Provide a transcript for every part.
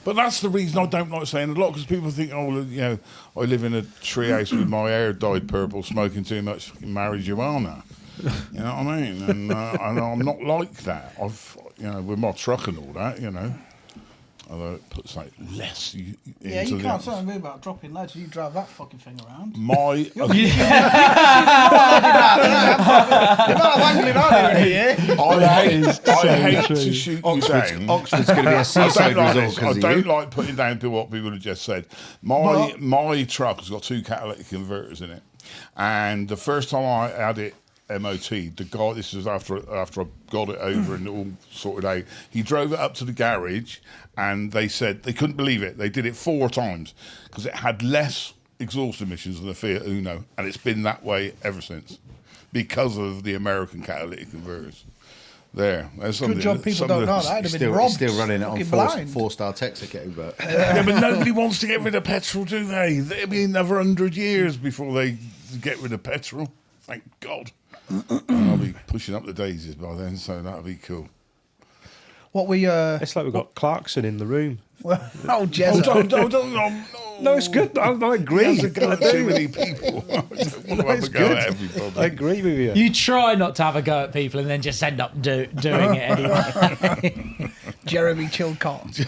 But that's the reason I don't like saying a lot, because people think, oh, you know, I live in a treehouse with my hair dyed purple, smoking too much marijuana. You know what I mean? And I'm not like that. You know, with my truck and all that, you know. Although it puts like less. You can't say anything about dropping lads. You drive that fucking thing around. You're not wangling on here. I hate to shoot you down. Oxford's going to be a seaside resort. I don't like putting down to what people have just said. My truck has got 2 catalytic converters in it, and the first time I had it MOT, the guy, this was after I got it over and all sorted out, he drove it up to the garage, and they said they couldn't believe it. They did it 4 times because it had less exhaust emissions than a Fiat Uno, and it's been that way ever since because of the American catalytic converters. Good job people don't know that. Still running it on 4-star Texaco, but yeah, but nobody wants to get rid of petrol, do they? It'll be another 100 years before they get rid of petrol. Thank God. I'll be pushing up the daisies by then, so that'll be cool. It's like we've got Clarkson in the room. Jezza. No, it's good. I agree. Too many people. I don't want to have a go at everybody. I agree with you. You try not to have a go at people and then just end up doing it anyway. Jeremy Chilcott.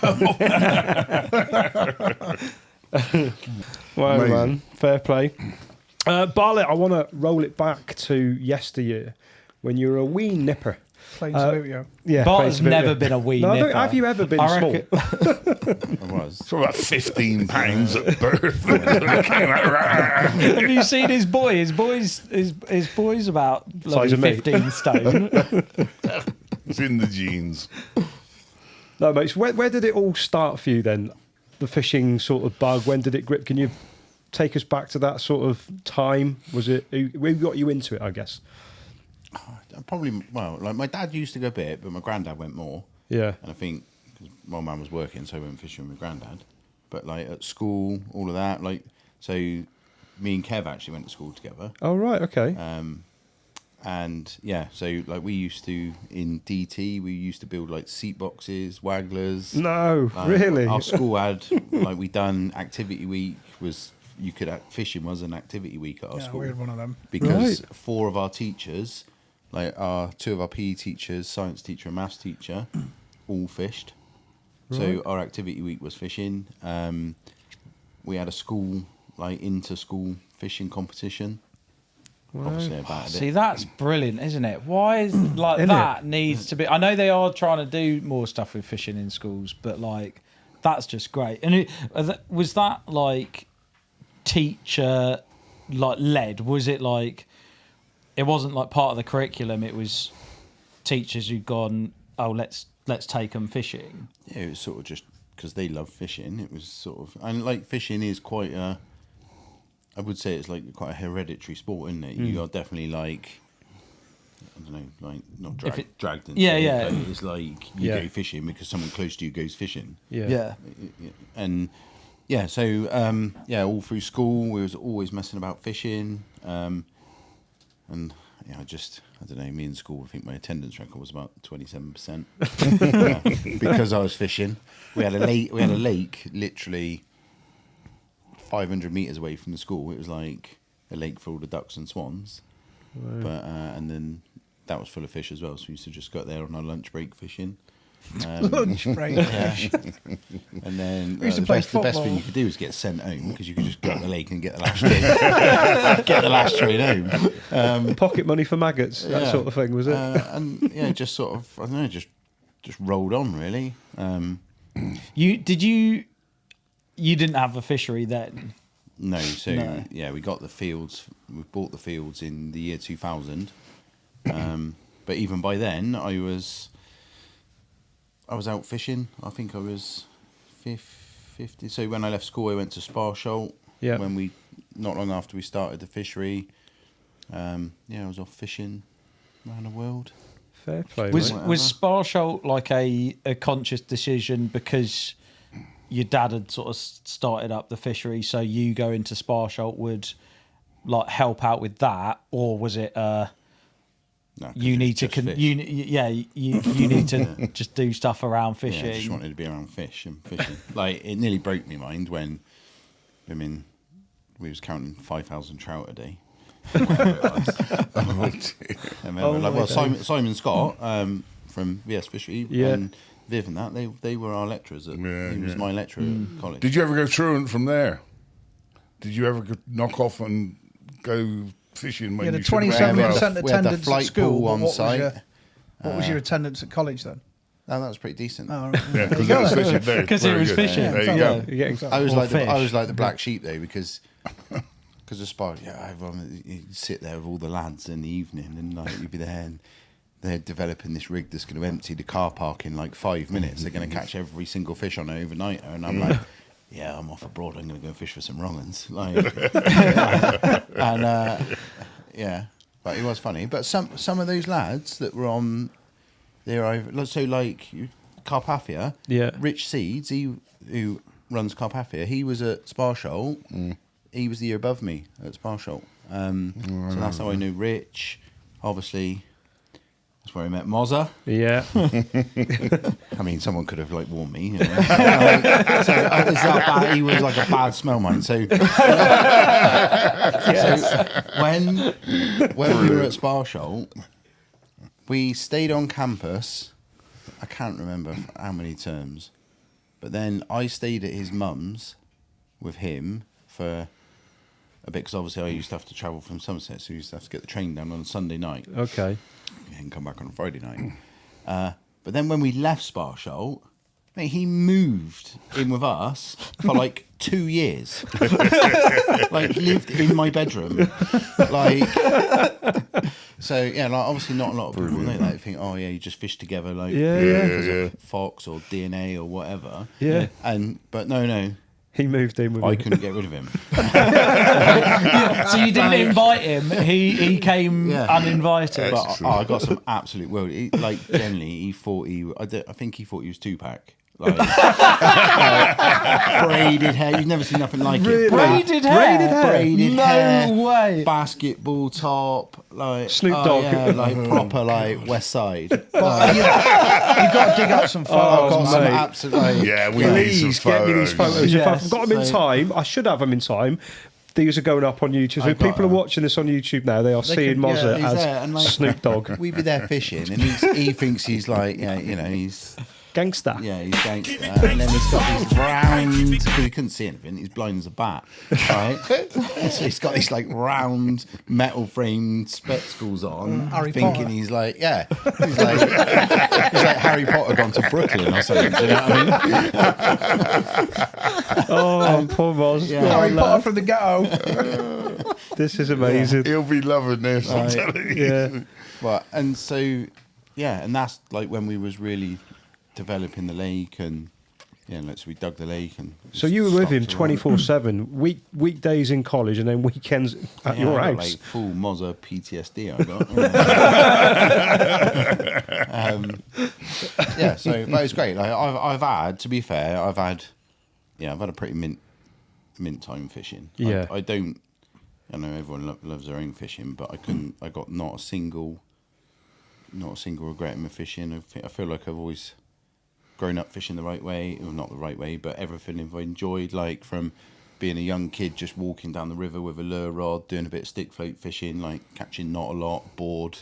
Well, man, fair play. Bartlett, I want to roll it back to yesteryear when you were a wee nipper. Playing Saluto. Yeah, Bartlett's never been a wee nipper. Have you ever been small? I was. For about 15 pounds at birth. Have you seen his boy? His boy's about Size of me. 15 stone. It's in the genes. No, mate. So where did it all start for you then? The fishing sort of bug. When did it grip? Can you take us back to that sort of time? Was it who got you into it, I guess? Like my dad used to go a bit, but my granddad went more. Yeah. And I think because my mum was working, so I went fishing with my granddad. But like at school, all of that, like, so me and Kev actually went to school together. Oh, right, okay. And yeah, so like we used to, in DT, we used to build like seat boxes, wagglers. No, really? Our school had, like, we done activity week fishing was an activity week at our school. We had one of them. Because 4 of our teachers, like 2 of our PE teachers, science teacher and maths teacher, all fished. Right. So our activity week was fishing. We had a school, like inter-school fishing competition. Right. Obviously about See, that's brilliant, isn't it? Why is that needs to be? I know they are trying to do more stuff with fishing in schools, but like that's just great. And was that like teacher like led? Was it like it wasn't like part of the curriculum? It was teachers who'd gone, oh, let's take them fishing. Yeah, it was sort of just because they love fishing. It was sort of, and like fishing is quite a, I would say it's like quite a hereditary sport, isn't it? You are definitely like, I don't know, like not dragged into it. Yeah. But it's like you go fishing because someone close to you goes fishing. Yeah. And yeah, so all through school we was always messing about fishing. And yeah, I don't know, me in school, I think my attendance record was about 27%. Because I was fishing. We had a lake literally 500 metres away from the school. It was like a lake for all the ducks and swans. Right. But and then that was full of fish as well, so we used to just go out there on our lunch break fishing. Lunch break. Yeah. And then the best thing you could do was get sent home because you could just go out the lake and get the lash train home. Pocket money for maggots, that sort of thing, was it? And yeah, just sort of, I don't know, just rolled on really. You didn't have a fishery then? No, yeah, we got the fields. We bought the fields in the year 2000. But even by then, I was out fishing. I think I was 50. So when I left school, I went to Sparsholt. Yeah. Not long after we started the fishery, I was off fishing around the world. Fair play. Was Sparsholt like a conscious decision because your dad had sort of started up the fishery, so you go into Sparsholt would like help out with that, or was it No, 'cause you it's need to just fish. you need to just do stuff around fishing. Yeah, I just wanted to be around fish and fishing. Like, it nearly broke my mind when, I mean, we was counting 5,000 trout a day. Simon Scott from VS Fishery and Viv and that, they were our lecturers. He was my lecturer at college. Did you ever go truant from there? Did you ever knock off and go fishing when You had a you should have 27% we had the attendance at flight school. pool but on site. What was your attendance at college then? No, that was pretty decent. Oh, right. Yeah, because it was fishing there. 'Cause it Very was good. fishing. There you Yeah, go. exactly. Yeah, exactly. I was like the black sheep though because the spot. Yeah, you'd sit there with all the lads in the evening and like you'd be there and they're developing this rig that's going to empty the car park in like 5 minutes. They're going to catch every single fish on an overnighter, and I'm like, yeah, I'm off abroad. I'm going to go fish for some wrong'uns. Like, and yeah, but it was funny. But some of those lads that were on there over, so like Carpathia, Rich Seeds, who runs Carpathia, he was at Sparsholt. He was the year above me at Sparsholt. So that's how I knew Rich. Obviously, that's where I met Mozza. Yeah. I mean, someone could have like warned me. You know? So it's that bad. He was like a bad smell mine. So, when we were at Sparsholt, we stayed on campus. I can't remember how many terms, but then I stayed at his mum's with him for a bit because obviously I used to have to travel from Somerset, so I used to have to get the train down on a Sunday night. Okay. And come back on a Friday night. But then when we left Sparsholt, mate, he moved in with us for like 2 years. Like lived in my bedroom. Like, so yeah, like obviously not a lot of people know that. They think, oh yeah, you just fish together, like because of Fox or DNA or whatever. Yeah. But no. He moved in with I me. couldn't get rid of him. So you didn't invite him. He came uninvited. But I got some absolute world. Like generally, he thought I think he thought he was Tupac. Like, braided hair. You've never seen nothing like it. Braided hair. Braided No hair. way. Basketball top. Like Snoop Dogg. Yeah, like proper like West Side. But you got to dig out some I've got photos. some mate. absolute. Yeah, we need some Please get me these photos. If Yes. I've got them in time, I should have them in time. These are going up on YouTube. So if people are watching this on YouTube now, they are seeing can- Mozza he's there, as and like- Snoop Dogg. We'd be there fishing, and he thinks he's like, yeah, you know, he's. Gangster. Yeah, he's gangster. And then he's got these round, because he couldn't see anything, he's blind as a bat, right? So he's got these like round metal framed spectacles on, Harry thinking Potter. he's like, yeah, he's like Harry Potter gone to Brooklyn or something, do you know what I mean? Oh, poor Moz. Yeah. Oh, Harry lad. Potter from the ghetto. This is amazing. He'll be loving this. I'm telling you. Yeah. But, and so, yeah, and that's like when we was really developing the lake and, yeah, like, so we dug the lake and... So you were with him stopped to run. 24/7, weekdays in college and then weekends at Yeah, your I got, house. like full Mozza PTSD. I got. Yeah, so but it's great. Like I've had, to be fair, I've had a pretty mint time fishing. Yeah. I don't. I know everyone loves their own fishing, but I got not a single regret in my fishing. I feel like I've always grown up fishing the right way, or not the right way, but everything I've enjoyed, like from being a young kid, just walking down the river with a lure rod, doing a bit of stick float fishing, like catching not a lot, bored,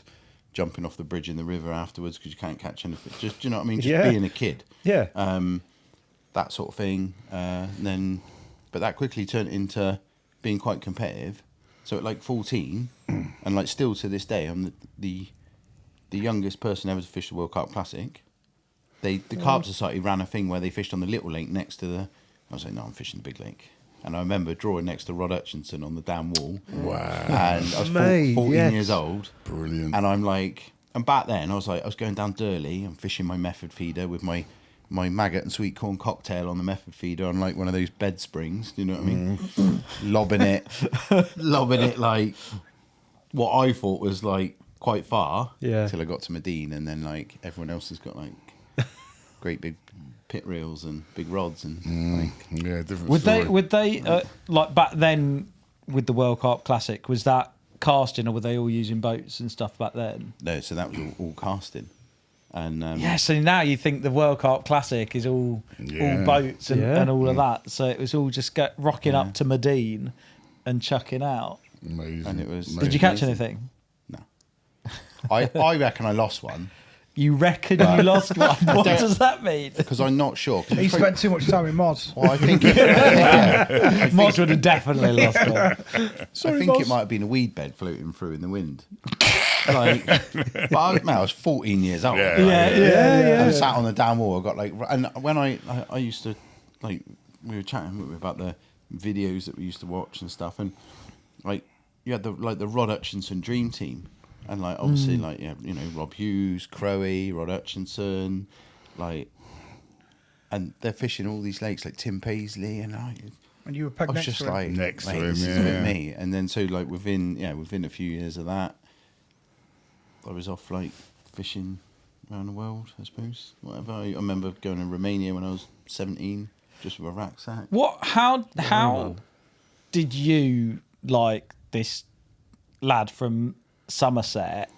jumping off the bridge in the river afterwards because you can't catch anything. Just, do you know what I mean? Just being a kid. Yeah. That sort of thing. But that quickly turned into being quite competitive. So at like 14, and like still to this day, I'm the youngest person ever to fish the World Carp Classic. The Carp Society ran a thing where they fished on the little lake next to the... I was like, no, I'm fishing the big lake. And I remember drawing next to Rod Hutchinson on the damn wall. Wow. And I was Mate, 14 yes. years old. Brilliant. And I'm like... And back then, I was going down Durley and fishing my method feeder with my maggot and sweet corn cocktail on the method feeder on like one of those bed springs. Do you know what I mean? Lobbing it like what I thought was like quite far. Yeah. Till I got to Medine, and then like everyone else has got like great big pit reels and big rods and like. Yeah, different Would story. they like back then with the World Carp Classic, was that casting, or were they all using boats and stuff back then? No, so that was all casting. And Yeah, so now you think the World Carp Classic is all boats and all of that. So it was all just rocking up to Medine and chucking out. Amazing. And it was. Did you catch anything? No. I reckon I lost one. You reckon you lost one? What does that mean? Because I'm not sure. He spent too much time with Moz. Well, I think Moz would have definitely lost one. I think it might have been a weed bed floating through in the wind. Like, but I was 14 years old. Yeah. I sat on the down wall. I got like, and when I used to, like, we were chatting about the videos that we used to watch and stuff, and like you had the Rod Hutchinson Dream Team. And like obviously like Rob Hughes, Crowe, Rod Hutchinson, like, and they're fishing all these lakes like Tim Paisley, and And you were I pegged was next just to him. like Next to mate, him, this is yeah. a bit me. And then so like within a few years of that, I was off like fishing around the world, I suppose. Whatever. I remember going to Romania when I was 17, just with a rucksack. How did you, like, this lad from Somerset,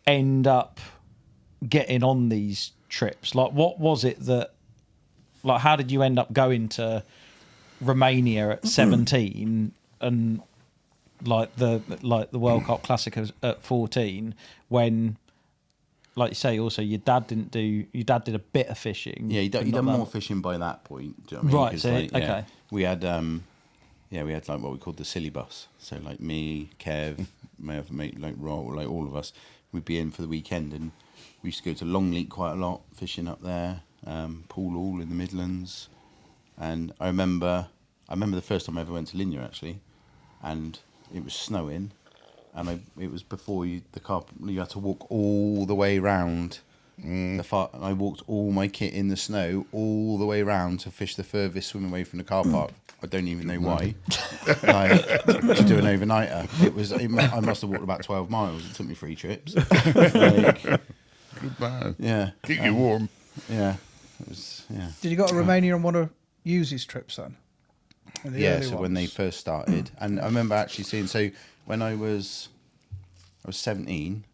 end up getting on these trips? Like, what was it that, like, how did you end up going to Romania at 17 and like the World Cup Classic at 14, when, like you say, also your dad did a bit of fishing. Yeah, he but done not more that- fishing by that point. Do you know what I mean? Right, 'Cause, so, like, okay. we had like what we called the silly bus. So like me, Kev, my other mate, like Rob, like all of us, we'd be in for the weekend, and we used to go to Longleat quite a lot, fishing up there, Pool Hall in the Midlands. And I remember the first time I ever went to Linya actually, and it was snowing, and it was before you had to walk all the way round. And I walked all my kit in the snow all the way round to fish the furthest swim away from the car park. I don't even know why. Like, to do an overnighter. I must have walked about 12 miles. It took me 3 trips. Like, Good man. yeah. Keep you warm. Yeah. It was, yeah. Did you go to Romania and want to use his trips then? In the Yeah, early so ones? when they first started. And I remember actually seeing, so when I was 17,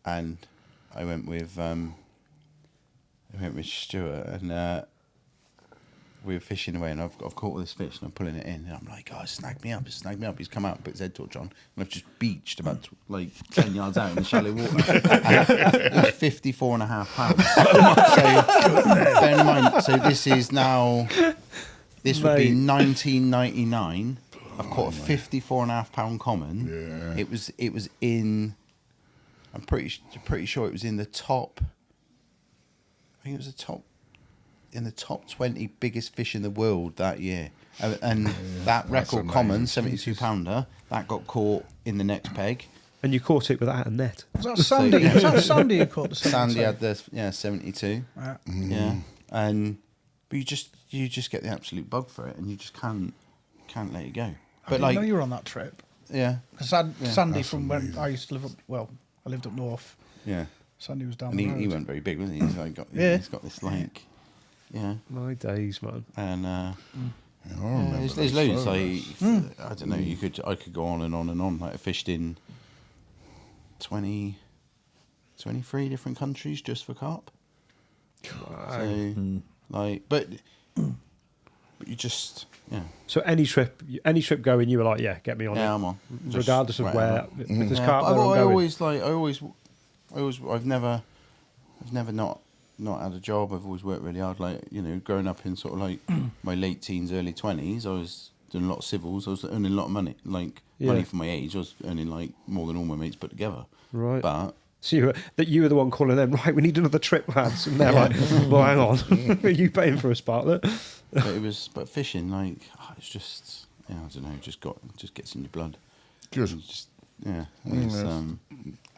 and I went with Stuart, and we were fishing away, and I've caught all this fish, and I'm pulling it in, and I'm like, "Oh, snag me up!" He's come out and put his head torch on, and I've just beached about 10 yards out in the shallow water. It was 54.5 pounds. So bear in mind, so this would be 1999. I've caught a 54.5 pound common. Yeah. It was in. I'm pretty sure it was in the top. I think it was in the top 20 biggest fish in the world that year, and that record amazing. common 72 pounder that got caught in the next peg. And you caught it without a net. Was that Sandy? yeah. Was that Sandy who caught the Sandy 72? had the 72. Right. Yeah, but you just get the absolute bug for it, and you just can't let it go. I But didn't like, know you were on that trip. yeah, Because Sandy, from when I used to live up, I lived up north. yeah. Sandy was down And the road. he wasn't very big, was he? He's like Yeah. he's got this like, yeah, My days, man. and Yeah, I remember there's those loads. photos. Like, I don't know. I could go on and on and on. Like I fished in 23 different countries just for carp. So like, but you just So any trip going, you were like, yeah, get me on it. I'm on. Just Regardless of right where. on. If there's Yeah, carp but there, I've never not had a job. I've always worked really hard. Like, growing up in sort of like my late teens, early 20s, I was doing a lot of civils. I was earning a lot of money, money for my age. I was earning like more than all my mates put together. Right. But So you were the one calling them, right, we need another trip, lads. And they're like, well, hang on. Are you paying for a sparklet? but fishing, like, it's just, I don't know, just gets in your blood. Good. And just, it's,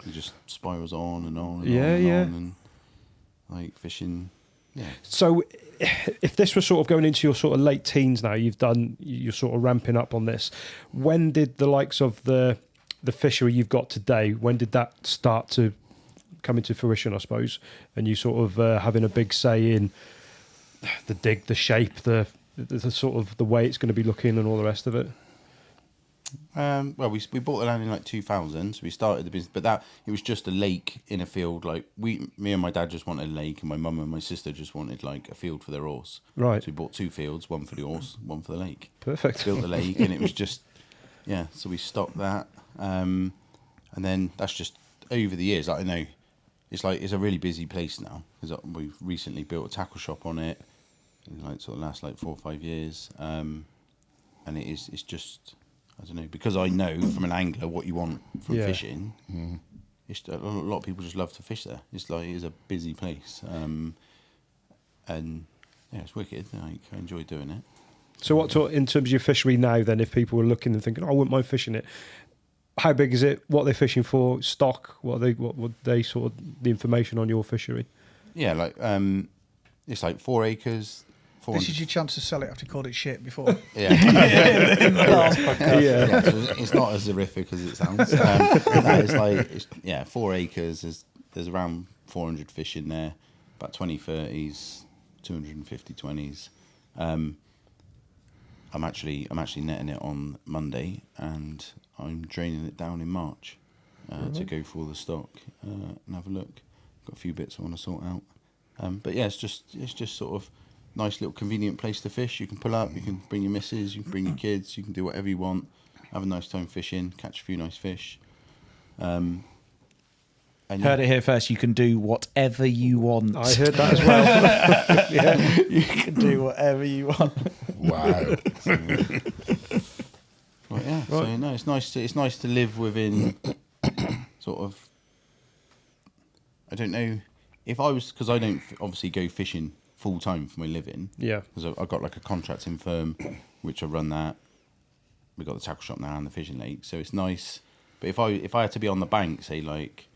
it just spirals on and on and Yeah, on and yeah. on, and like fishing. Yeah. So if this was sort of going into your sort of late teens now, you're sort of ramping up on this. When did the likes of the fishery you've got today, when did that start to come into fruition, I suppose? And you sort of having a big say in the dig, the shape, the sort of the way it's going to be looking and all the rest of it? Well, we bought the land in like 2000, so we started the business, but it was just a lake in a field. Like me and my dad just wanted a lake, and my mum and my sister just wanted like a field for their horse. Right. So we bought 2 fields, one for the horse, one for the lake. Perfect. Built the lake, and it was just, yeah. So we stocked that, and then that's just over the years. I know it's a really busy place now because we've recently built a tackle shop on it. In like sort of last like 4 or 5 years, and it's just. I don't know, because I know from an angler what you want from fishing. It's a lot of people just love to fish there. It's a busy place, and yeah, it's wicked. Like, I enjoy doing it. So what in terms of your fishery now then, if people were looking and thinking, I wouldn't mind fishing it, how big is it? What are they fishing for? Stock? What would they sort of the information on your fishery? Yeah, like it's like 4 acres. This is your chance to sell it after you called it shit before. Yeah. Yeah. So it's not as horrific as it sounds. It's 4 acres. There's around 400 fish in there, about 20 30s, 250 20s. I'm actually netting it on Monday, and I'm draining it down in March to go for all the stock and have a look. Got a few bits I want to sort out. But yeah, it's just sort of nice little convenient place to fish. You can pull up, you can bring your missus, you can bring your kids, you can do whatever you want, have a nice time fishing, catch a few nice fish. And Heard it here first. You can do whatever you want. I heard that as well. Yeah, you can do whatever you want. Wow. Right, yeah. Right. So no, it's nice to live within sort of. I don't know if I was, because I don't obviously go fishing full time for my living. Yeah. Because I've got like a contracting firm, which I run that. We've got the tackle shop now and the fishing lake, so it's nice. But if I had to be on the bank, say like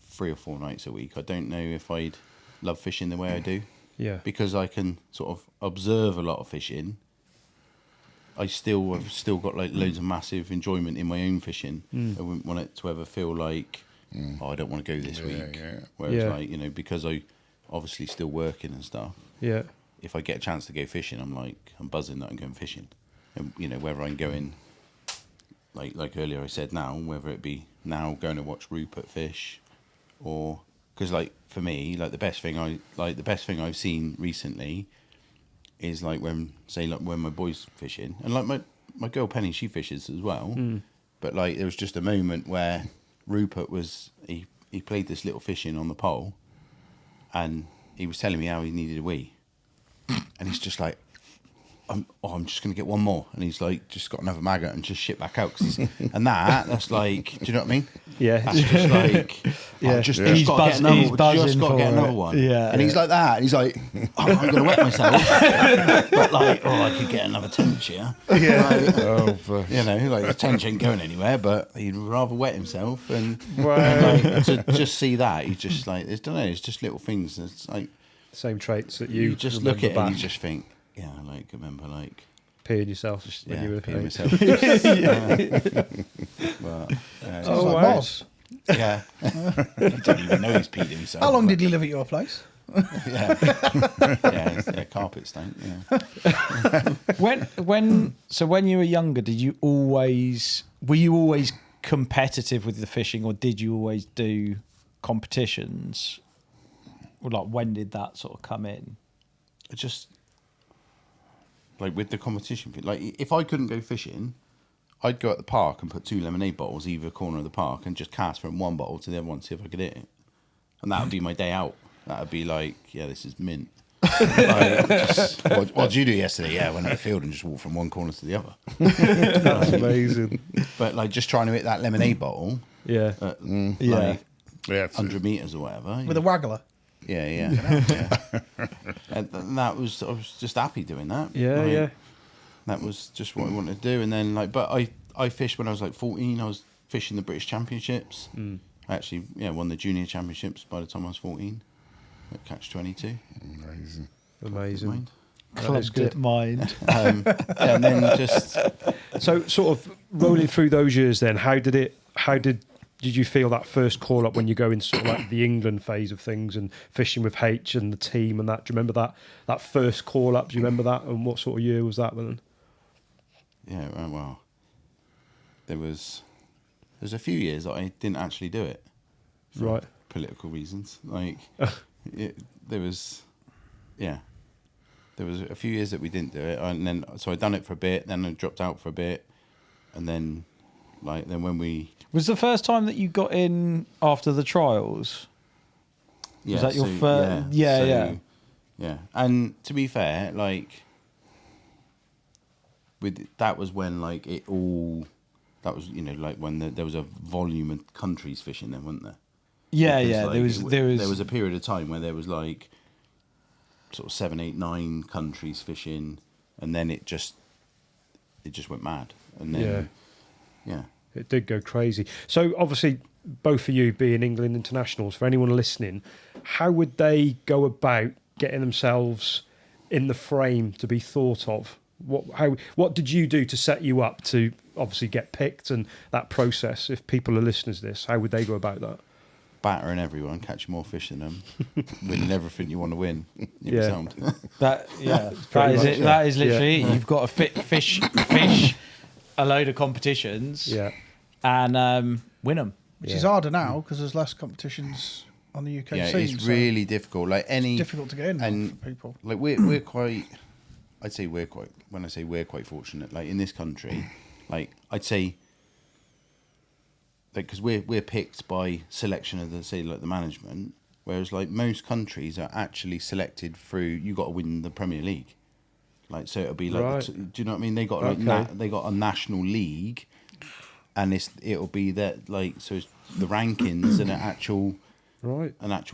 3 or 4 nights a week, I don't know if I'd love fishing the way I do. Yeah. Because I can sort of observe a lot of fishing. I've still got like loads of massive enjoyment in my own fishing. I wouldn't want it to ever feel like, I don't want to go this week. Yeah. Whereas like, because I obviously still working and stuff. Yeah. If I get a chance to go fishing, I'm buzzing that I'm going fishing. And whether I'm going, like earlier I said, now whether it be now going to watch Rupert fish, or because like for me, like the best thing I've seen recently is like when my boys fishing, and like my girl Penny, she fishes as well. But like there was just a moment where Rupert he played this little fishing on the pole, and he was telling me how he needed a wee, and he's just like, I'm just going to get one more. And he's like, just got another maggot and just shit back out. And that's like, do you know what I mean? Yeah. That's just like, He's got to get another one. Yeah. And he's like that. And he's like, I'm going to wet myself. But like, I could get another tench here. Yeah. Like, like the tench ain't going anywhere, but he'd rather wet himself. And like, to just see that, he's just like, I don't know, it's just little things. It's like, same traits that you just look at it and you just think, yeah, like remember, like peeing yourself when you were peeing myself. Moz. Yeah, he didn't even know he's peed himself. How long did you live at your place? Carpet stank. Yeah. When you were younger, were you always competitive with the fishing, or did you always do competitions? Or like, when did that sort of come in? It just. Like with the competition, like if I couldn't go fishing, I'd go at the park and put 2 lemonade bottles either corner of the park and just cast from one bottle to the other one to see if I could hit it, and that would be my day out. That would be like, yeah, this is mint. What did you do yesterday? Yeah, I went out the field and just walked from one corner to the other. That's amazing. But like just trying to hit that lemonade bottle, Yeah. like 100 meters or whatever, With a waggler. Yeah. And that was, I was just happy doing that. Yeah. That was just what I wanted to do. And then but I fished when I was like 14. I was fishing the British Championships. I actually won the junior championships by the time I was 14 at Catch 22. Amazing. Clubbed it mind. And then just So sort of rolling through those years then, how did you feel that first call up when you go in sort of like the England phase of things and fishing with H and the team and that? Do you remember that first call up? Do you remember that? And what sort of year was that then? yeah, well, there's a few years that I didn't actually do it, for Right. political reasons. Like there was a few years that we didn't do it, and then so I done it for a bit, then I dropped out for a bit, and then when we Was the first time that you got in after the trials? yeah, Was that your so, first? Yeah. And to be fair, like that was when like it all. That was, like when there was a volume of countries fishing then, wasn't there? Yeah, Because, yeah. like, there was a period of time where there was like sort of 7, 8, 9 countries fishing, and then it just went mad, and then yeah. It did go crazy. So obviously, both of you being England internationals, for anyone listening, how would they go about getting themselves in the frame to be thought of? What did you do to set you up to obviously get picked, and that process? If people are listeners to this, how would they go about that? Battering everyone, catching more fish than them, winning everything you want to win. You'll be sound. That is much, it. yeah. That is literally it. You've got to fish a load of competitions, and win them. Which is harder now because there's less competitions on the UK scene. It's really difficult. Like it's difficult to get in now for people. Like we're quite. I'd say we're quite. When I say we're quite fortunate, like in this country, like I'd say, like because we're picked by selection of the management, whereas like most countries are actually selected through you got to win the Premier League, like so it'll be like Right. do you know what I mean? They got like they got a national league, and it'll be that like so it's the rankings and an actual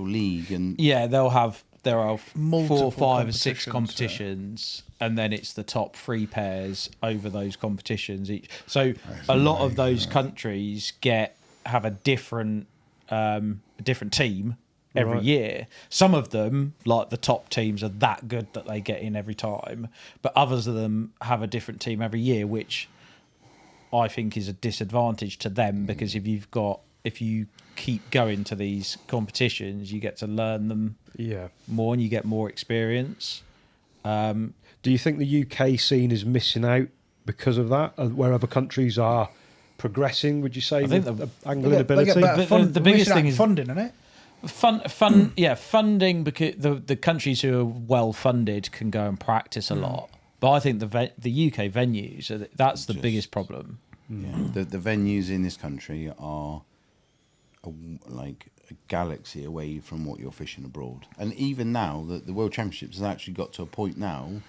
league and There are Multiple 4, 5, or 6 competitions, competitions, and then it's the top 3 pairs over those competitions each. So a lot of those countries have a different team every year. Some of them, like the top teams, are that good that they get in every time, but others of them have a different team every year, which I think is a disadvantage to them because if you keep going to these competitions, you get to learn them more and you get more experience. Do you think the UK scene is missing out because of that, where other countries are progressing? Would you say? I think the angling ability. The biggest thing is funding, isn't it? Funding, because the countries who are well funded can go and practice a lot. But I think the UK venues, that's the biggest problem. Yeah, the venues in this country are like a galaxy away from what you're fishing abroad. And even now, the World Championships has actually got to a point now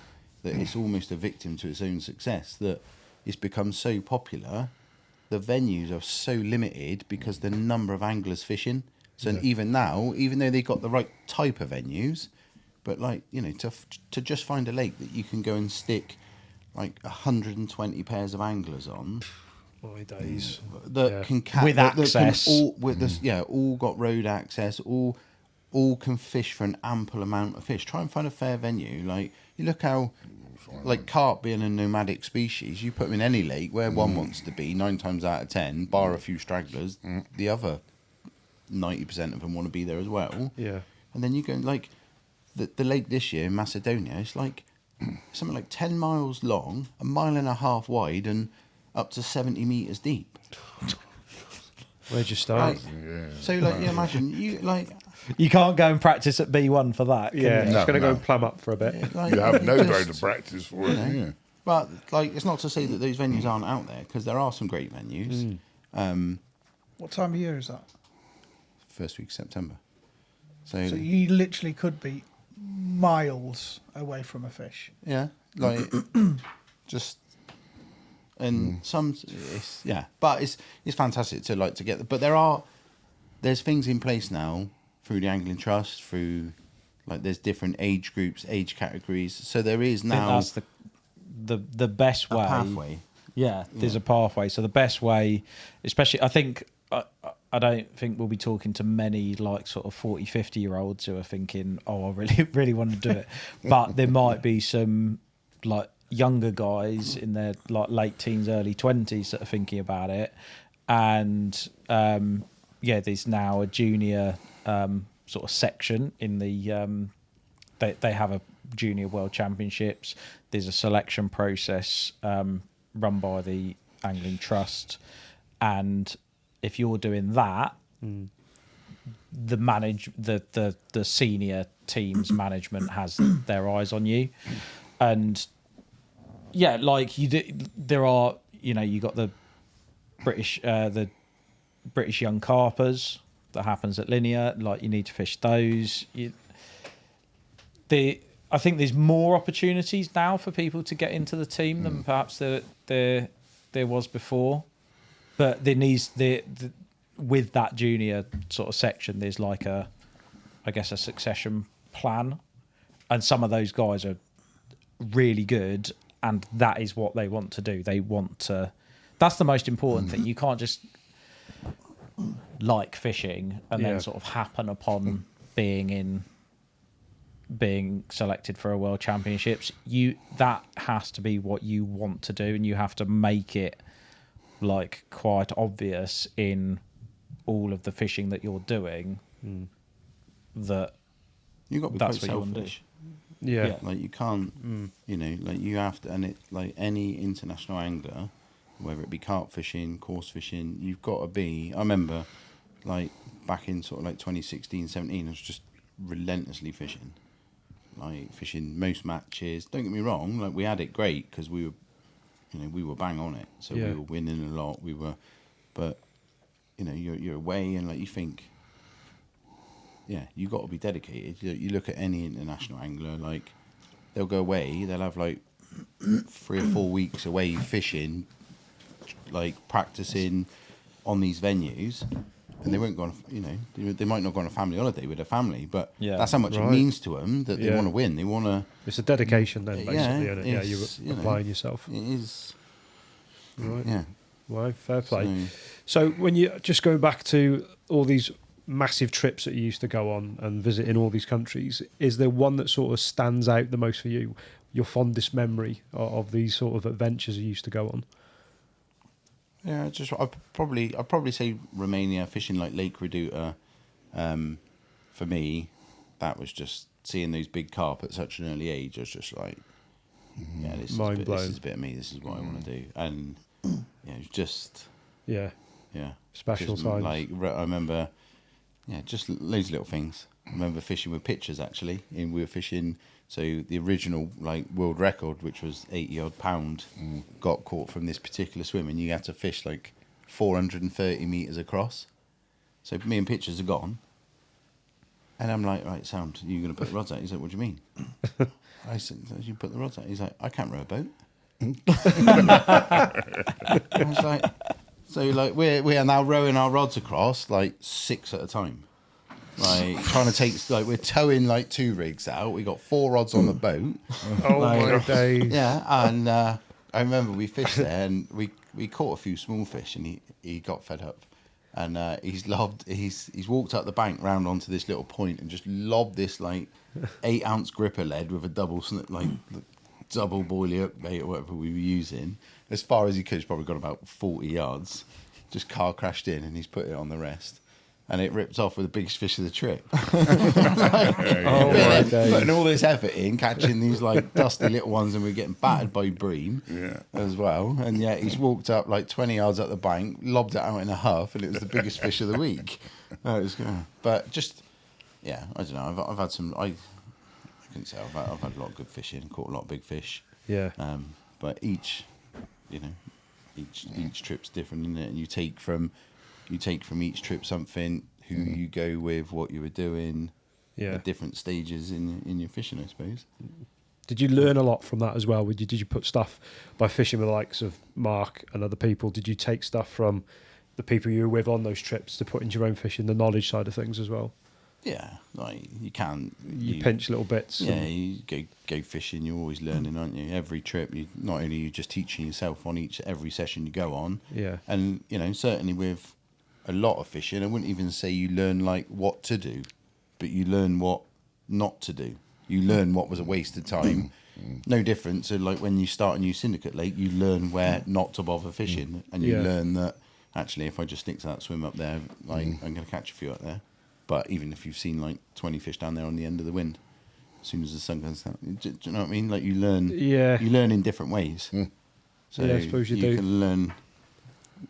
that it's almost a victim to its own success, that it's become so popular, the venues are so limited because the number of anglers fishing. So even now, even though they got the right type of venues, but like, to just find a lake that you can go and stick like 120 pairs of anglers on, My days. that can catch With access. all got road access, all can fish for an ample amount of fish. Try and find a fair venue. Like you look how, like carp being a nomadic species, you put them in any lake where one wants to be. 9 times out of 10, bar a few stragglers, the other 90% of them want to be there as well. Yeah. And then you go like the lake this year in Macedonia. It's like something like 10 miles long, 1.5 miles wide, and up to 70 meters deep. Where'd you start? Like, so like you imagine You can't go and practice at B1 for that. Can you? It's going to go and plumb up for a bit. like, You have no just- ground to practice for it. Yeah. But like it's not to say that those venues aren't out there, because there are some great venues. What time of year is that? First week of September. So you literally could be miles away from a fish. yeah, like just and but it's fantastic to get. But there's things in place now through the Angling Trust, through like there's different age groups, age categories. So there is I think now that's the best way. a pathway. Yeah, there's a pathway. So the best way, especially, I think, I don't think we'll be talking to many like sort of 40, 50-year-olds who are thinking, oh, I really, really want to do it. But there might be some like younger guys in their like late teens, early 20s that are thinking about it. And there's now a junior sort of section in the, they have a junior world championships. There's a selection process run by the Angling Trust, and if you're doing that, the senior team's management has their eyes on you, and yeah, like there are, you know, you got the British young carpers that happens at Linear. Like, you need to fish those. I think there's more opportunities now for people to get into the team than perhaps there was before. But there needs with that junior sort of section, there's like a succession plan, and some of those guys are really good, and that is what they want to do. They want to. That's the most important thing. You can't just like fishing and then sort of happen upon being selected for a world championships. That has to be what you want to do, and you have to make it like quite obvious in all of the fishing that you're doing that you got to be that's quite what you want to do. selfish. Yeah. Like, you can't, you know, like, you have to, and it, like, any international angler, whether it be carp fishing, course fishing, you've got to be. I remember, like, back in sort of like 2016, 17, I was just relentlessly fishing. Like, fishing most matches. Don't get me wrong, like, we had it great because we were bang on it. So we were winning a lot. But, you know, you're away, and like, you think, yeah, you got to be dedicated. You look at any international angler, like, they'll go away, they'll have like 3 or 4 weeks away fishing, like practicing on these venues, and they won't go on, you know, they might not go on a family holiday with their family, but that's how much it means to them that they want to win. They want to. It's a dedication then, basically. Isn't it? Yeah, you're applying yourself. It is. Right. Yeah. Right. Fair play. So when you just going back to all these massive trips that you used to go on and visit in all these countries, is there one that sort of stands out the most for you? Your fondest memory of these sort of adventures you used to go on? Yeah, I'd probably say Romania, fishing like Lake Reduta. For me, that was just seeing those big carp at such an early age. I was just like, yeah, this is a bit of me. This is what I want to do. And yeah, it was just special just, times. Like, I remember, just loads of little things. I remember fishing with pictures actually. And we were fishing. So the original like world record, which was 80 odd pound, got caught from this particular swim, and you had to fish like 430 meters across. So me and pictures are gone, and I'm like, right, Sound, you're gonna put the rods out? He's like, what do you mean? I said, you put the rods out? He's like, I can't row a boat. I was like, so like we are now rowing our rods across like 6 at a time. Like, trying to take, like, we're towing like 2 rigs out. We got 4 rods on the boat. Oh my days! Yeah, and I remember we fished there, and we caught a few small fish, and he got fed up, and he's walked up the bank round onto this little point and just lobbed this like 8-ounce gripper lead with a double boilie up bait or whatever we were using as far as he could. He's probably got about 40 yards. Just car crashed in, and he's put it on the rest. And it ripped off with the biggest fish of the trip. Putting all this effort in, catching these like dusty little ones, and we're getting battered by bream as well. And he's walked up like 20 yards up the bank, lobbed it out in a huff, and it was the biggest fish of the week. But just, I don't know. I've had some. I couldn't say I've had a lot of good fishing, caught a lot of big fish. Yeah. But each trip's different, isn't it? And you take from each trip something, who you go with, what you were doing, at different stages in your fishing, I suppose. Did you learn a lot from that as well? Did you put stuff by fishing with the likes of Mark and other people? Did you take stuff from the people you were with on those trips to put into your own fishing, the knowledge side of things as well? Yeah, like you can. You pinch little bits. Yeah, you go fishing. You're always learning, aren't you? Every trip, not only are you just teaching yourself on every session you go on. Yeah. And certainly with a lot of fishing, I wouldn't even say you learn like what to do, but you learn what not to do. You learn what was a waste of time. No different to like when you start a new syndicate lake, you learn where not to bother fishing, and you learn that actually if I just stick to that swim up there, like I'm going to catch a few up there. But even if you've seen like 20 fish down there on the end of the wind, as soon as the sun goes down, do you know what I mean? Like you learn in different ways. So I suppose you do. can learn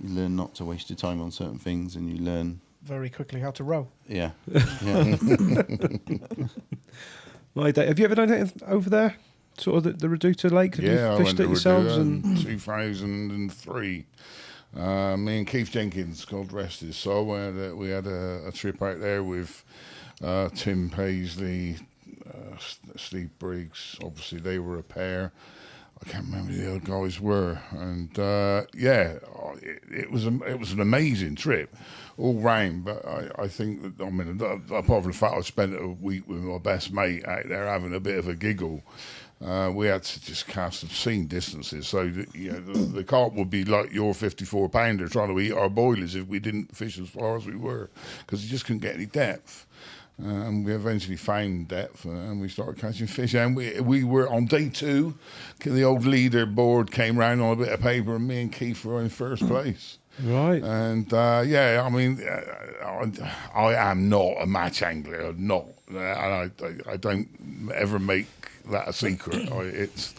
You learn not to waste your time on certain things, and you learn. Very quickly how to row. Yeah. Yeah. My day. Have you ever done anything over there? Sort of the Reduta Lake? Have Yeah, you I fished went to it yourselves? Reduta in And 2003. Me and Keith Jenkins, God rest his soul, we had a trip out there with Tim Paisley, Steve Briggs. Obviously, they were a pair. I can't remember who the other guys were, and it was an amazing trip, all round. But I think that, I mean, apart from the fact I spent a week with my best mate out there having a bit of a giggle, we had to just cast obscene distances. So that, the carp would be like your 54 pounder trying to eat our boilers if we didn't fish as far as we were, because you just couldn't get any depth. And we eventually found depth, and we started catching fish. And we were on day 2. The old leaderboard came round on a bit of paper, and me and Keith were in first place. right. And I mean, I am not a match angler. I'm not, and I don't ever make that a secret. It's.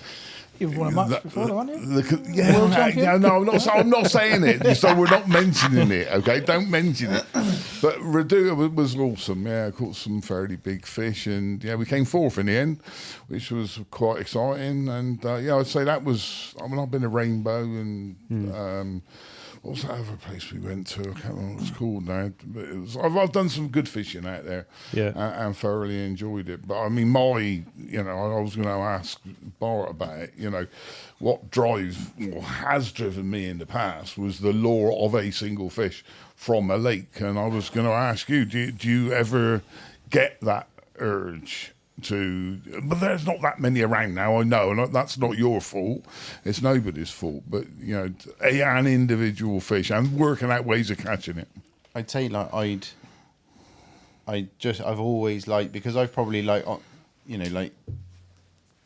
You've won a match before, though, haven't you? World champion? No, I'm not saying it. So we're not mentioning it, okay? Don't mention it. But Reduta was awesome. Yeah, I caught some fairly big fish, and we came 4th in the end, which was quite exciting. And I'd say that was. I mean, I've been to Rainbow and. What was that other place we went to? I can't remember what it's called now. But I've done some good fishing out there, and thoroughly enjoyed it. But I mean, I was going to ask Bart about it. What has driven me in the past was the lure of a single fish from a lake. And I was going to ask you, do you ever get that urge? But there's not that many around now, I know, and that's not your fault. It's nobody's fault. But an individual fish and working out ways of catching it. I'd say I've always because I've probably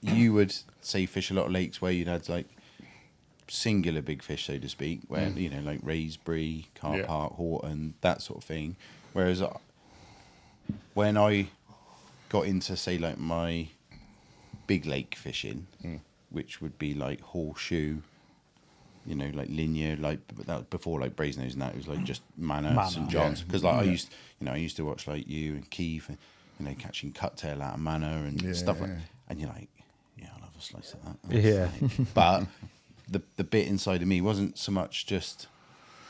you would say fish a lot of lakes where you'd had singular big fish, so to speak, where like Raysbury, Carp Park, Horton, that sort of thing. Whereas when I got into say my big lake fishing, which would be like Horseshoe, like Linear, but that was before Brasenose, and that it was just Manor, St John's, because I used to watch you and Keith, and catching cuttail out of Manor and stuff like, and you're like, I'll have a slice of that. But the bit inside of me wasn't so much just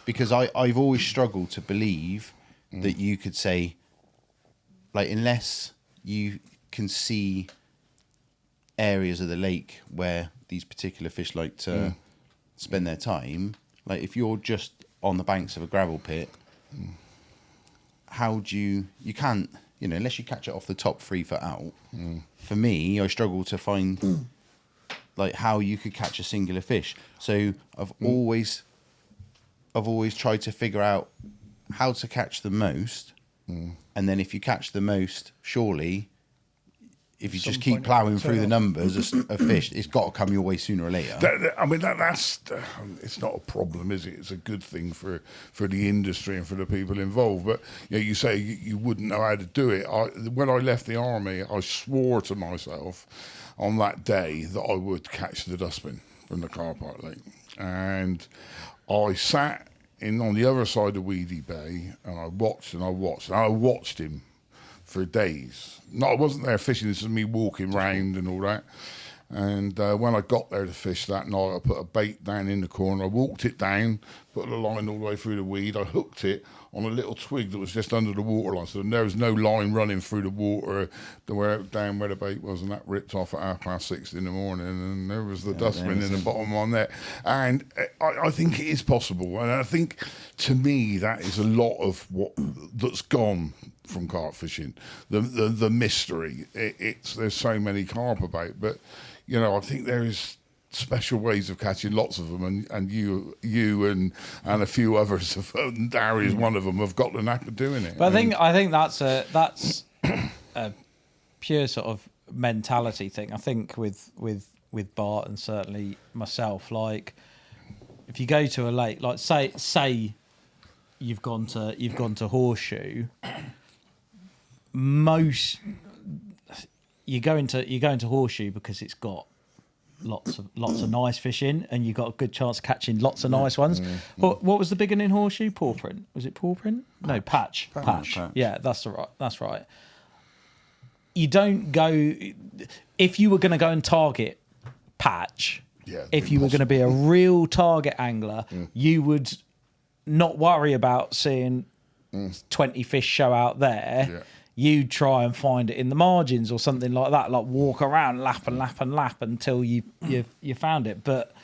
because I've always struggled to believe that you could say unless you can see areas of the lake where these particular fish like to spend their time. If you're just on the banks of a gravel pit, how do you can't, unless you catch it off the top 3 foot out. For me, I struggle to find how you could catch a singular fish. So I've always tried to figure out how to catch the most. And then if you catch the most, surely, if you just keep ploughing through the numbers of fish, it's got to come your way sooner or later. That's it's not a problem, is it? It's a good thing for the industry and for the people involved. But you say you wouldn't know how to do it. When I left the army, I swore to myself on that day that I would catch the dustbin from the car park lake. And I sat on the other side of Weedy Bay, and I watched him for days. No, I wasn't there fishing. This was me walking round and all that. And when I got there to fish that night, I put a bait down in the corner. I walked it down, put the line all the way through the weed. I hooked it on a little twig that was just under the water line. So there was no line running through the water down where the bait was, and that ripped off at 6:30 in the morning. And there was the dustbin in the bottom on there. And I think it is possible. And I think, to me, that is a lot of that's gone from carp fishing. The mystery. There's so many carp about, but I think there is special ways of catching lots of them, and you and a few others, and Darry is one of them, have got the knack of doing it. But I think that's a pure sort of mentality thing. I think with Bart and certainly myself, if you go to a lake, say you've gone to Horseshoe, most you go into Horseshoe because it's got lots of nice fishing, and you got a good chance of catching lots of nice ones. What was the big one in Horseshoe? Paw print? Was it paw print? No, patch. Yeah, that's right. You don't go if you were going to go and target patch. Yeah, if you were going to be a real target angler, you would not worry about seeing 20 fish show out there. Yeah. You'd try and find it in the margins or something like that, like walk around, lap until you found it. But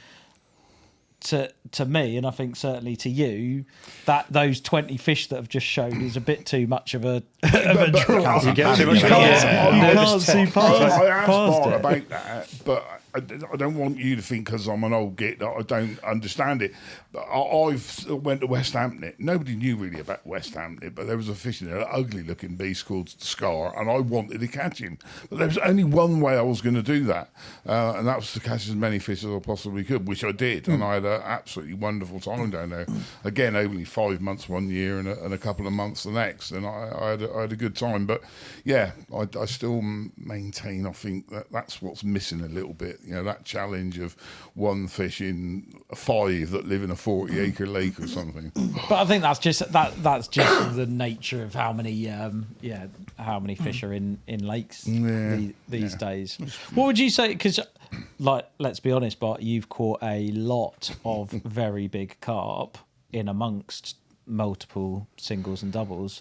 to me, and I think certainly to you, that those 20 fish that have just showed is a bit too much of a draw. You get too much. I asked Bart about that, but I don't want you to think because I'm an old git that I don't understand it. I've went to West Hampton. Nobody knew really about West Hampton, but there was a fish in there, an ugly-looking beast called Scar, and I wanted to catch him. But there was only one way I was going to do that, and that was to catch as many fish as I possibly could, which I did, and I had an absolutely wonderful time down there. Again, only 5 months one year and a couple of months the next, and I had a good time. But yeah, I still maintain, I think that's what's missing a little bit. You know, that challenge of one fish in 5 that live in a 40-acre lake or something. But I think that's just the nature of how many fish are in lakes these days. What would you say? Because, like, let's be honest, Bart, you've caught a lot of very big carp in amongst multiple singles and doubles.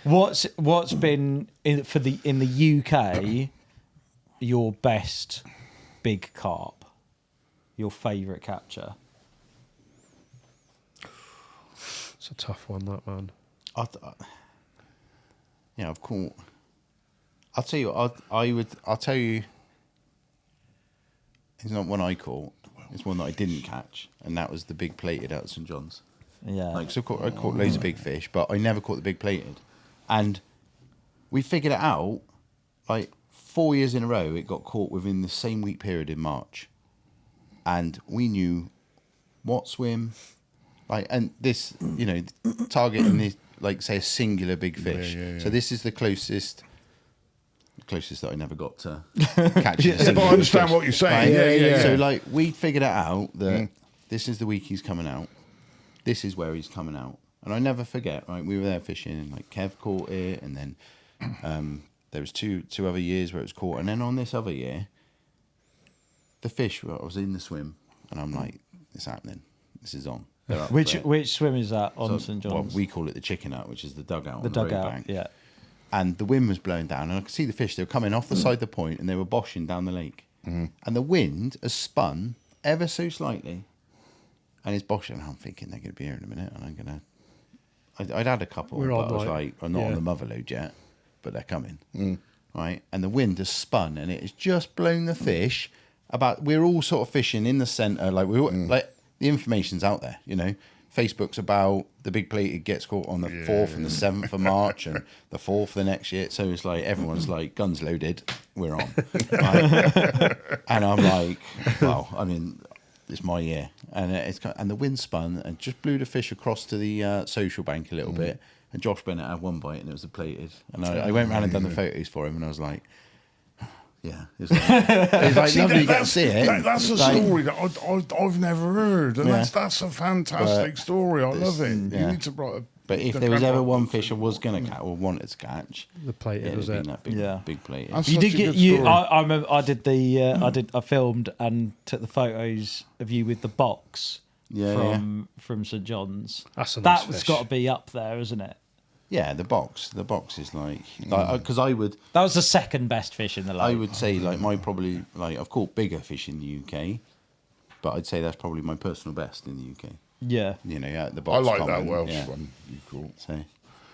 What's been in the UK your best big carp? Your favourite capture? It's a tough one, that, man. I've caught. I'll tell you. I'll tell you. It's not one I caught. It's one that I didn't catch, and that was the big plated out of St John's. Yeah. Like, so I caught loads of big fish, but I never caught the big plated. And we figured it out. Like 4 years in a row, it got caught within the same week period in March. And we knew what swim, like, and this, you know, targeting this, like, say, a singular big fish. Yeah. So this is the closest that I never got to catch. But I understand what you're saying. Right? Yeah. So, like, we figured it out that this is the week he's coming out. This is where he's coming out. And I never forget, right? We were there fishing, and, like, Kev caught it, and then there was two other years where it was caught. And then on this other year, the fish, I was in the swim, and I'm like, it's happening. This is on. Which swim is that on St John's? Well, we call it the chicken hut, which is the dugout. The on the road dugout, bank. yeah. And the wind was blowing down, and I could see the fish. They were coming off the side of the point, and they were boshing down the lake. And the wind has spun ever so slightly, and it's boshing. And I'm thinking they're going to be here in a minute, and I'm going to... I'd had a couple, but I was like, I'm not on the mother load yet, but they're coming. Right? And the wind has spun, and it has just blown the fish about... We're all sort of fishing in the centre. Like, like the information's out there, you know. Facebook's about the big plated gets caught on the 4th and the 7th of March and the 4th the next year. So it's like everyone's like, guns loaded, we're on. Right? And I'm like, well, I mean, it's my year. And and the wind spun and just blew the fish across to the social bank a little bit. And Josh Bennett had one bite and it was a plated. And I went round and done the photos for him, and I was like, yeah, it's like See, lovely you get to see it. That's a story that I've never heard, and that's a fantastic story. I love it. You need to write. But if there was ever one fish I was going to catch or wanted to catch, The plated was it? that big plate. That's You such did a get good you. story. I remember I did the I filmed and took the photos of you with the box from St John's. That's a nice That's fish. got to be up there, isn't it? Yeah, the box is like because I would That was the second best fish in the lake. I would say like I've caught bigger fish in the UK, but I'd say that's probably my personal best in the UK. Yeah. You know, the I box. like common, that Welsh yeah. one you caught. So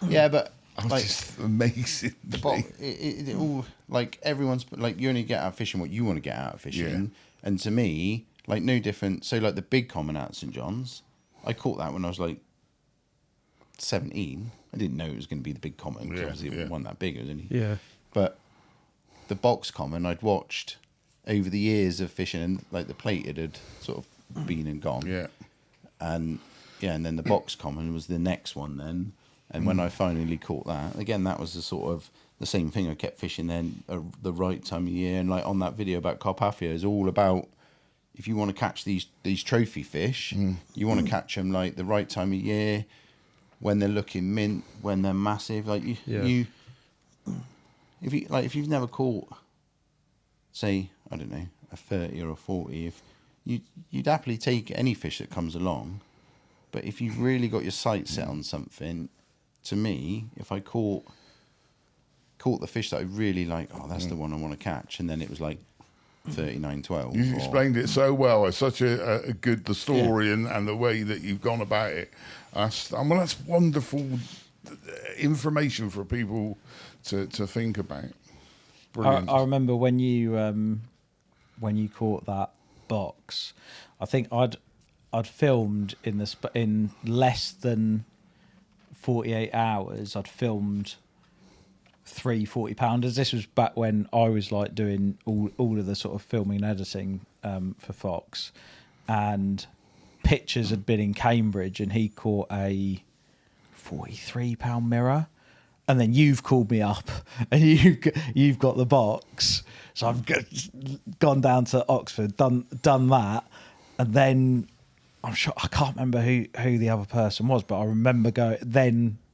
yeah, but like Just amazing. the box, it all like everyone's like you only get out of fishing what you want to get out of fishing, and to me like no different. So like the big common out at St John's, I caught that when I was like 17. I didn't know it was going to be the big common because obviously it wasn't that big. It was only but the box common I'd watched over the years of fishing, and like the plated had sort of been and gone. And then the box common was the next one then. And when I finally caught that, again, that was the sort of the same thing. I kept fishing then the right time of year, and like on that video about Carpathia is all about if you want to catch these trophy fish, you want to catch them like the right time of year when they're looking mint, when they're massive. Like if you've never caught, say, I don't know, a 30 or a 40, if you'd happily take any fish that comes along, but if you've really got your sights set on something, to me, if I caught the fish that I really like, oh, that's the one I want to catch, and then it was like 39.12. You explained it so well. It's such a good the story and the way that you've gone about it. That's wonderful information for people to think about. Brilliant. I remember when you caught that box. I think I'd filmed in less than 48 hours. I'd filmed 3 40-pounders. This was back when I was like doing all of the sort of filming and editing for Fox, and Pictures had been in Cambridge, and he caught a 43-pound mirror, and then you've called me up and you've got the box, so I've gone down to Oxford, done that, and then I'm sure I can't remember who the other person was, but I remember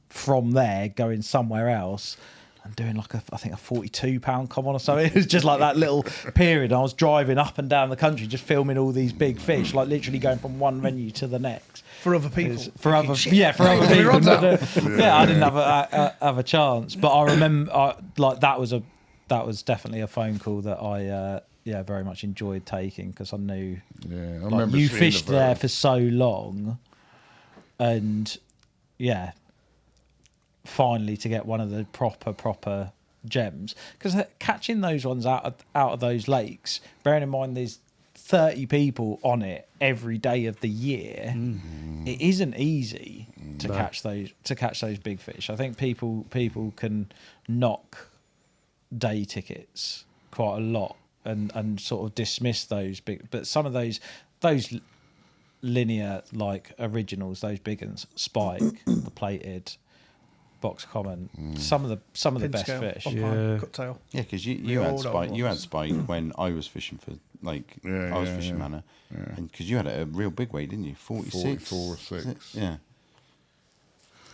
from there going somewhere else and doing like I think a 42-pound come on or something. It was just like that little period. I was driving up and down the country just filming all these big fish, like literally going from one venue to the next. For other people. For other people. I didn't have a chance. But I remember that was definitely a phone call that I very much enjoyed taking, because I knew I remember you fished there for so long, and finally to get one of the proper gems, because catching those ones out of those lakes, bearing in mind there's 30 people on it every day of the year, it isn't easy to catch those big fish. I think people can knock day tickets quite a lot and sort of dismiss those big, but some of those linear like originals, those big ones, Spike, the plated, box common, some of the best fish. Cuttail. Yeah, because you had Spike when I was fishing for I was fishing Manor, and because you had a real big weight, didn't you? 46, 44, 6. Yeah.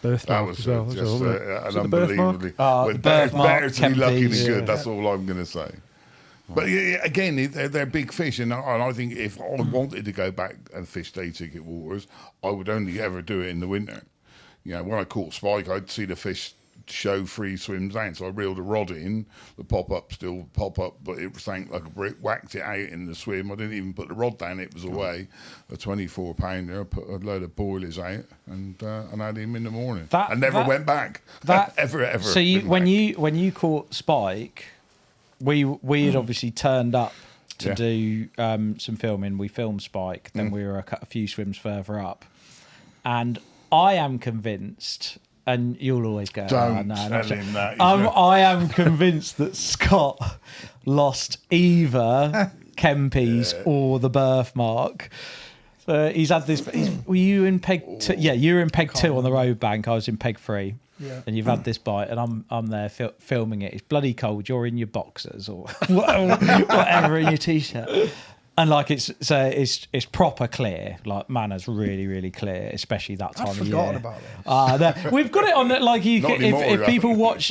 That was as well, just an the birthmark? unbelievably. Better to be lucky than good. Yeah. That's all I'm going to say. But again, they're big fish, and I think if I wanted to go back and fish day ticket waters, I would only ever do it in the winter. When I caught Spike, I'd see the fish show 3 swims out, so I reeled a rod in, the pop-up, but it sank like a brick, whacked it out in the swim. I didn't even put the rod down, it was away. A 24-pounder, I put a load of boilies out, and had him in the morning. I never went back. Ever. So when you caught Spike, we had obviously turned up to do some filming. We filmed Spike, then we were a few swims further up, and I am convinced, and you'll always go, Don't tell him that. I am convinced that Scott lost either Kempy's or the birthmark. He's had this. Were you in peg 2? Yeah, you were in peg 2 on the road bank. I was in peg 3. Yeah. And you've had this bite, and I'm there filming it. It's bloody cold. You're in your boxers or whatever in your t-shirt. And like it's proper clear, like Manor's really, really clear, especially that time of year. I've forgotten about this. We've got it on like you. Not If anymore,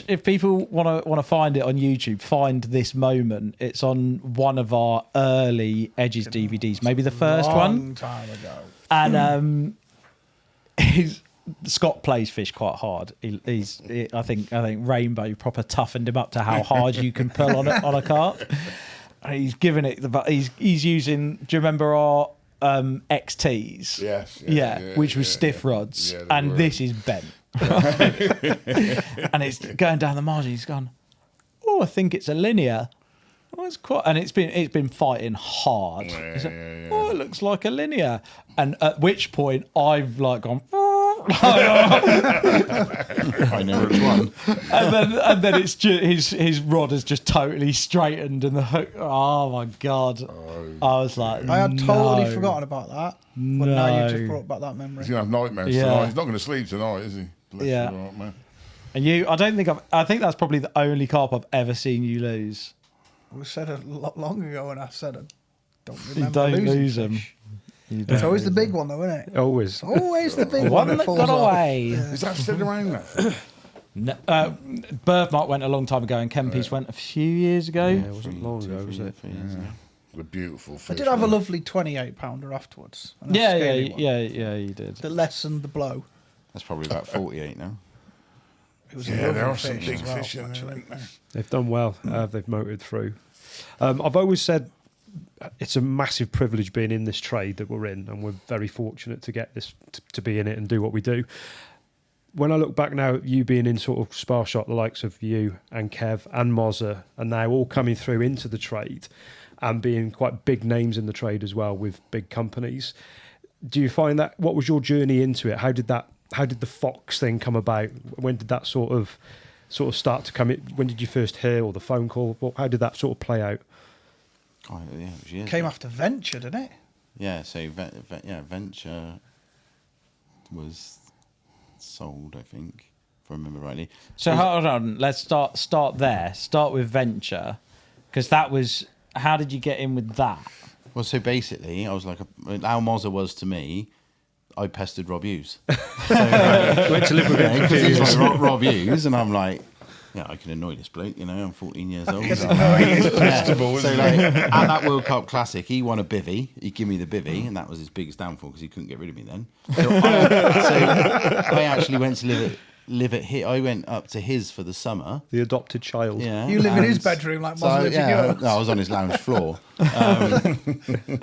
if people want to find it on YouTube, find this moment. It's on one of our early Edges DVDs, maybe the first one. Long time ago. And Scott plays fish quite hard. I think Rainbow proper toughened him up to how hard you can pull on a carp. He's giving it he's using. Do you remember our XTs? Yes. Which was stiff rods, and this is bent. And it's going down the margin. He's gone, I think it's a linear. It's quite, and it's been fighting hard. It looks like a linear. And at which point I've like gone. I know which one. and then it's just his rod has just totally straightened, and the hook. Oh my god! I was like, I had totally forgotten about that. But now you just brought back that memory. He's going to have nightmares tonight. He's not going to sleep tonight, is he? Bless your heart, man. And I think that's probably the only carp I've ever seen you lose. It was said a lot long ago, and I said I don't You remember don't losing lose them. fish. It's always the big one, though, isn't it? Always. Always the big The one one that falls got off. away. Is that still around now? No, Birthmark went a long time ago, and Kempy's went a few years ago. Yeah, it wasn't long ago, was it? The beautiful fish. I did have a lovely 28-pounder afterwards. and a Yeah, scaly one you did. that lessened the blow. That's probably about 48 now. It was Yeah, a there lovely are some fish big as well, fish in there, actually. aren't there? They've done well. They've motored through. I've always said it's a massive privilege being in this trade that we're in, and we're very fortunate to get this to be in it and do what we do. When I look back now, you being in sort of spar shot, the likes of you and Kev and Mozza, and now all coming through into the trade and being quite big names in the trade as well with big companies. Do you find that? What was your journey into it? How did the Fox thing come about? When did that sort of start to come in? When did you first hear, or the phone call? How did that sort of play out? Oh, yeah, it was years Came ago. after Venture, didn't it? Yeah, so Venture was sold, I think, if I remember rightly. So hold on, let's start there. Start with Venture, because that was. How did you get in with that? Well, so basically, I was like, how Mozza was to me, I pestered Rob Hughes. Went to live with him for Because 2 he's years. like Rob Hughes, and I'm like, yeah, I can annoy this bloke, I'm 14 years old. It's pestable, So isn't like, it? at that World Cup Classic, he won a bivvy. He gave me the bivvy, and that was his biggest downfall because he couldn't get rid of me then. So I actually went to live at his. I went up to his for the summer. The adopted child. Yeah, You live in his and- bedroom like So, Mozza lives in yours. no, I was on his lounge floor.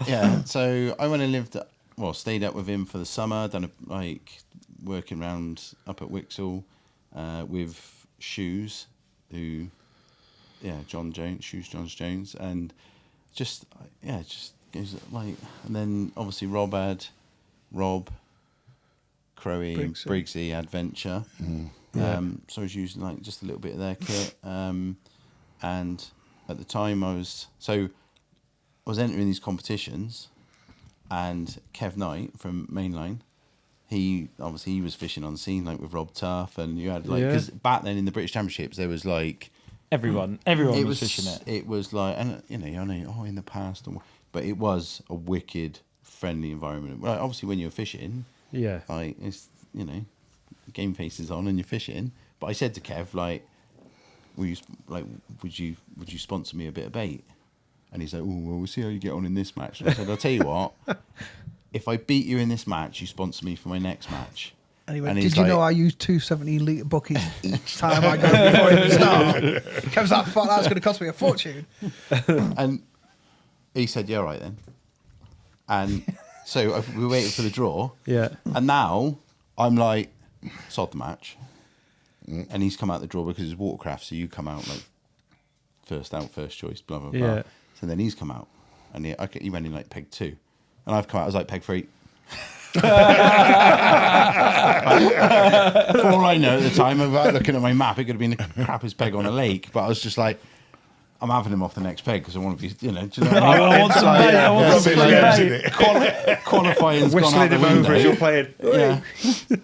Yeah, so I went and stayed up with him for the summer. Done working around up at Wixall with Shoes, John Jones, and just goes like, and then obviously Rob, Crowe, and Briggsy Adventure. So I was using like just a little bit of their kit, and at the time I was entering these competitions, and Kev Knight from Mainline, he was fishing on scene like with Rob Tuff, and you had like, because back then in the British Championships there was like Everyone was fishing it. It was like, and I know in the past, but it was a wicked friendly environment. Well, obviously when you're fishing, Yeah. like it's game faces on and you're fishing. But I said to Kev, like, would you sponsor me a bit of bait? And he's like, oh, well, we'll see how you get on in this match. And I said, I'll tell you what, if I beat you in this match, you sponsor me for my next match. Anyway, And did he's you know like- I use 2 17-litre buckets each time I go before even start? Kev's that far, that's going to cost me a fortune. And he said, yeah, all right then. And so we waited for the draw. Yeah. And now I'm like, sod the match. And he's come out the draw because it's watercraft, so you come out like first out, first choice, blah, blah, blah. Yeah. So then he's come out. And he went in like peg 2. And I've come out, I was like peg 3. For all I know at the time, about looking at my map, it could have been the crappiest peg on a lake. But I was just like, I'm having him off the next peg because I want to be, do you know what I mean? I want some bait, I want some bait. Qualifying's gone out Whistling the him over as you're window. playing.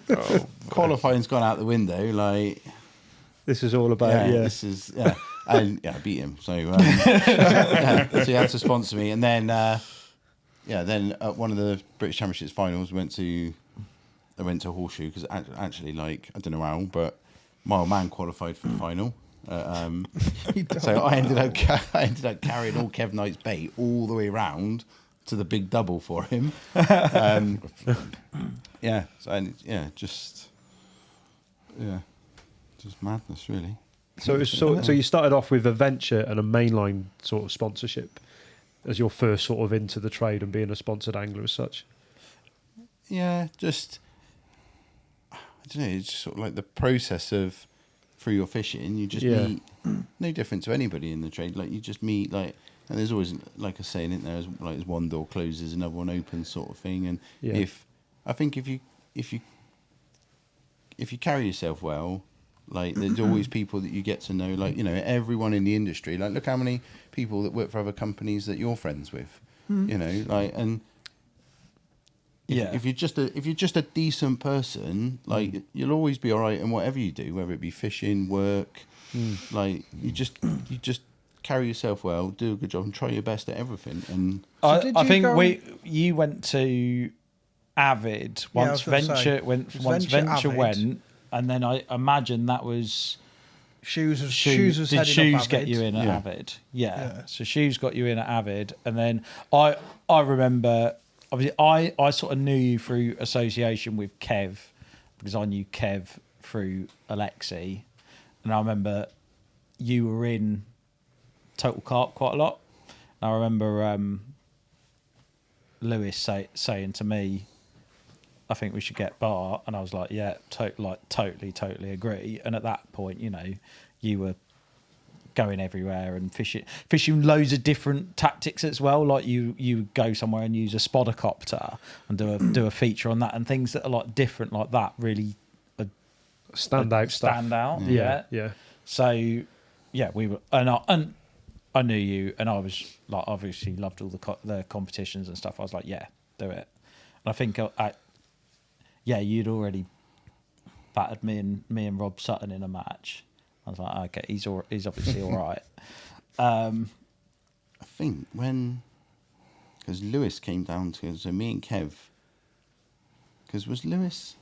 Yeah. Qualifying's gone out the window. Like, This is all about, this is, and I beat him. So, so he had to sponsor me. And then, then at one of the British Championships finals, I went to Horseshoe because actually, like, I don't know how, but my old man qualified for the final. So I ended up carrying all Kev Knight's bait all the way round to the big double for him. Just madness, really. So it was so you started off with a venture and a mainline sort of sponsorship as your first sort of into the trade and being a sponsored angler as such. Yeah, just I don't know. It's just sort of like the process of through your fishing. You just meet no different to anybody in the trade. Like you just meet and there's always like a saying, isn't there? As one door closes, another one opens, sort of thing. And if you carry yourself well, like there's always people that you get to know. Like everyone in the industry. Like look how many people that work for other companies that you're friends with. And if you're just a decent person, like you'll always be all right in whatever you do, whether it be fishing, work. Like you just carry yourself well, do a good job, and try your best at everything. And I think you went to Avid once Venture went, and then I imagine that was. Shoes was Did heading Shoes up get Avid. you in at Yeah. Avid? Yeah. So Shoes got you in at Avid, and then I remember obviously I sort of knew you through association with Kev because I knew Kev through Alexi, and I remember you were in Total Carp quite a lot. And I remember Lewis saying to me, I think we should get Bart, and I was like, yeah, totally agree. And at that point, you know, you were going everywhere and fishing loads of different tactics as well. Like you go somewhere and use a spodocopter and do a feature on that, and things that are like different like that really Stand out. Yeah. So yeah, we were, and I knew you, and I was like, obviously loved all the competitions and stuff. I was like, yeah, do it. And I think you'd already battered me and Rob Sutton in a match. I was like, okay, he's obviously all right. I think because Lewis came down so me and Kev, because was Lewis,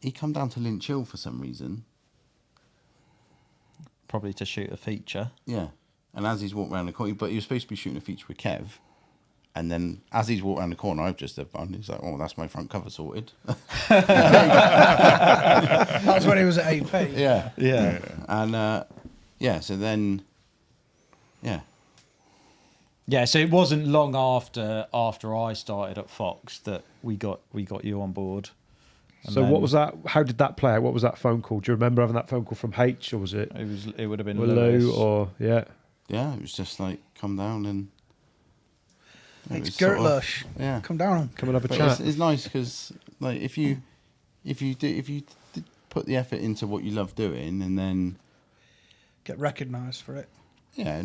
he come down to Lynch Hill for some reason. Probably to shoot a feature. Yeah, and as he's walked around the corner, but he was supposed to be shooting a feature with Kev. And then as he's walked around the corner, I've just had fun. He's like, oh, that's my front cover sorted. That's when he was at AP. Yeah. Yeah. And, so then, yeah. Yeah, so it wasn't long after I started at Fox that we got you on board. And So what was that? How did that play out? What was that phone call? Do you remember having that phone call from H, or was it It would have been Lou, Lewis. or Yeah, it was just like, come down and... It's Gert Lush. Yeah. Come down. come and have a But chat? it's nice because, like, if you put the effort into what you love doing, and then Get recognised for it. yeah,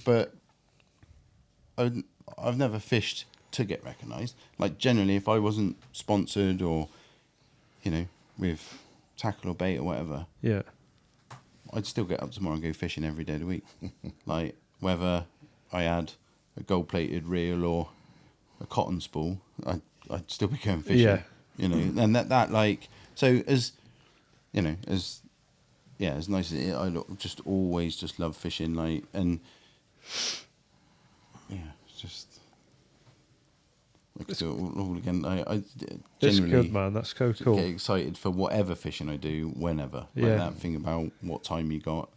but I've never fished to get recognised. Like generally, if I wasn't sponsored or, you know, with tackle or bait or whatever, Yeah. I'd still get up tomorrow and go fishing every day of the week. Like whether I had a gold-plated reel or a cotton spool, I'd still be going fishing. Yeah. You know, and that like so as you know as nice as it is, I just always just love fishing. Like and yeah, it's just I could do it all again. I That's genuinely good, man. That's so cool. get excited for whatever fishing I do, whenever. Yeah. Like that thing about what time you got.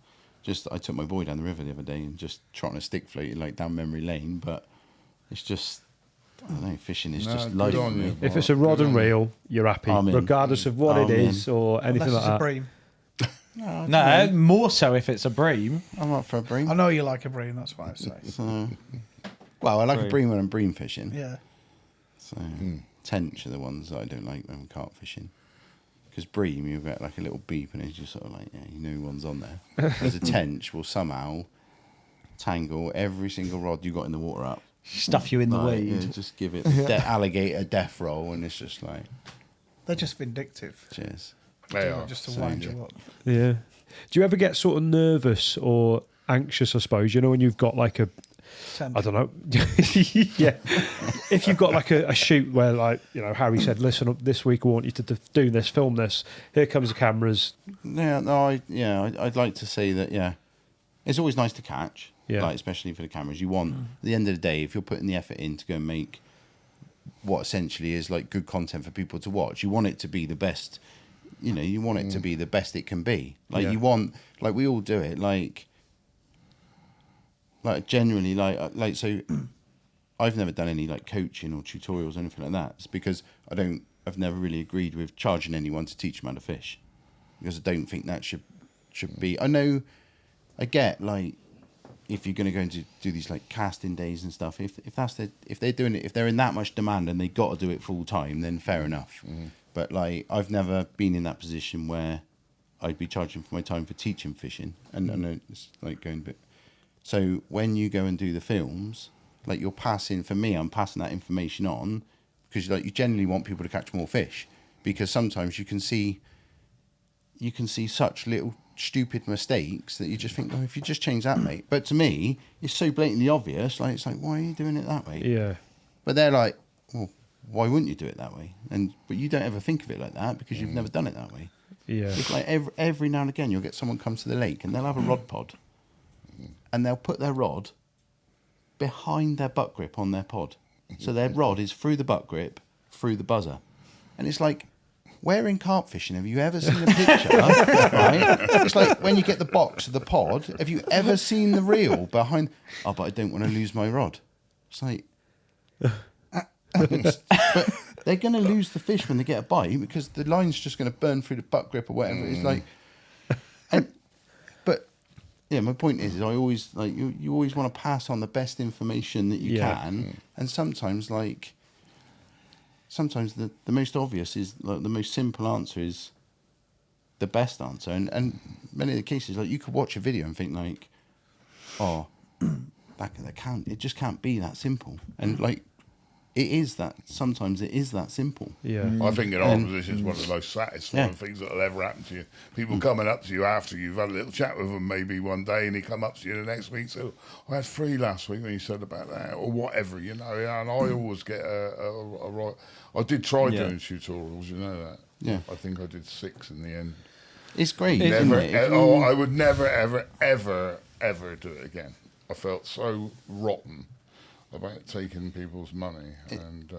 Just I took my boy down the river the other day and just trotting a stick float like down memory lane, but it's just I don't know, fishing is just good life. on for me. you. If it's a rod and reel, you're happy, I'm in. regardless of what I'm it is or anything Unless it's a like that. bream. No, more so if it's a bream. I'm up for a bream. I know you like a bream, that's why I say. So, well, I like Bream. a bream when I'm bream fishing. Yeah. So tench are the ones that I don't like when I'm carp fishing. Because bream, you get like a little beep and it's just sort of like, yeah, you know one's on there. Whereas a tench will somehow tangle every single rod you got in the water up. Stuff you in the Like, weed. yeah, just give it the alligator death roll and it's just like, They're just vindictive. cheers. They are. Just to wind you up. Yeah. Do you ever get sort of nervous or anxious, I suppose? You know, when you've got like a, I don't know. Yeah. If you've got like a shoot where, like, you know, Harry said, listen, this week I want you to do this, film this. Here comes the cameras. Yeah, no, I'd like to say that, yeah. It's always nice to catch, Yeah. like, especially for the cameras. You want, at the end of the day, if you're putting the effort in to go and make what essentially is like good content for people to watch, you want it to be the best, you know, you want it to be the best it can be. Like, Yeah. you want, like, we all do it, like genuinely, like, so I've never done any, like, coaching or tutorials or anything like that. It's because I've never really agreed with charging anyone to teach them how to fish. Because I don't think that should be, I get, like, if you're going to go and do these, like, casting days and stuff, if they're doing it, if they're in that much demand and they got to do it full time, then fair enough. But, like, I've never been in that position where I'd be charging for my time for teaching fishing. And I know it's like going a bit. So when you go and do the films, like, I'm passing that information on, because like you generally want people to catch more fish, because sometimes you can see such little stupid mistakes that you just think, oh, if you just change that, mate. But to me, it's so blatantly obvious. Like, it's like, why are you doing it that way? Yeah. But they're like, well, why wouldn't you do it that way? But you don't ever think of it like that because you've never done it that way. Yeah. It's like every now and again you'll get someone come to the lake and they'll have a rod pod, and they'll put their rod behind their butt grip on their pod, so their rod is through the butt grip, through the buzzer, and it's like, where in carp fishing have you ever seen a picture? Right? It's like when you get the box of the pod. Have you ever seen the reel behind? Oh, but I don't want to lose my rod. It's like, but they're going to lose the fish when they get a bite because the line's just going to burn through the butt grip or whatever. It's like, but yeah, my point is I always like you always want to pass on the best information that you can, and sometimes the most obvious is like the most simple answer is the best answer, and many of the cases like you could watch a video and think like, oh, it just can't be that simple, and like sometimes it is that simple. Yeah. I think in our position is one of the most satisfying things that'll ever happen to you. People coming up to you after you've had a little chat with them maybe one day, and he come up to you the next week and say, I had 3 last week when you said about that, or whatever, you know. And I always get a right. I did try doing tutorials, you know that. Yeah. I think I did 6 in the end. It's great. I would never, ever, ever, ever do it again. I felt so rotten about taking people's money, and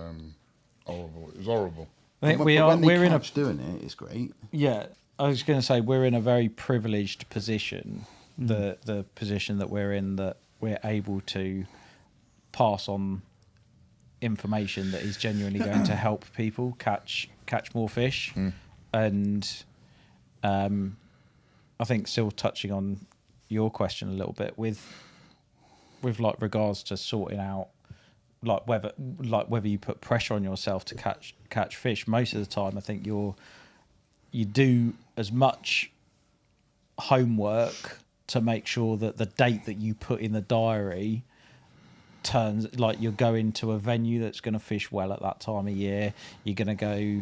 horrible. It was horrible. I think we're in doing it. It's great. Yeah, I was going to say we're in a very privileged position. The position that we're in, that we're able to pass on information that is genuinely going to help people catch more fish, and I think still touching on your question a little bit with like regards to sorting out like whether you put pressure on yourself to catch fish. Most of the time I think you do as much homework to make sure that the date that you put in the diary turns, like you're going to a venue that's going to fish well at that time of year. You're going to go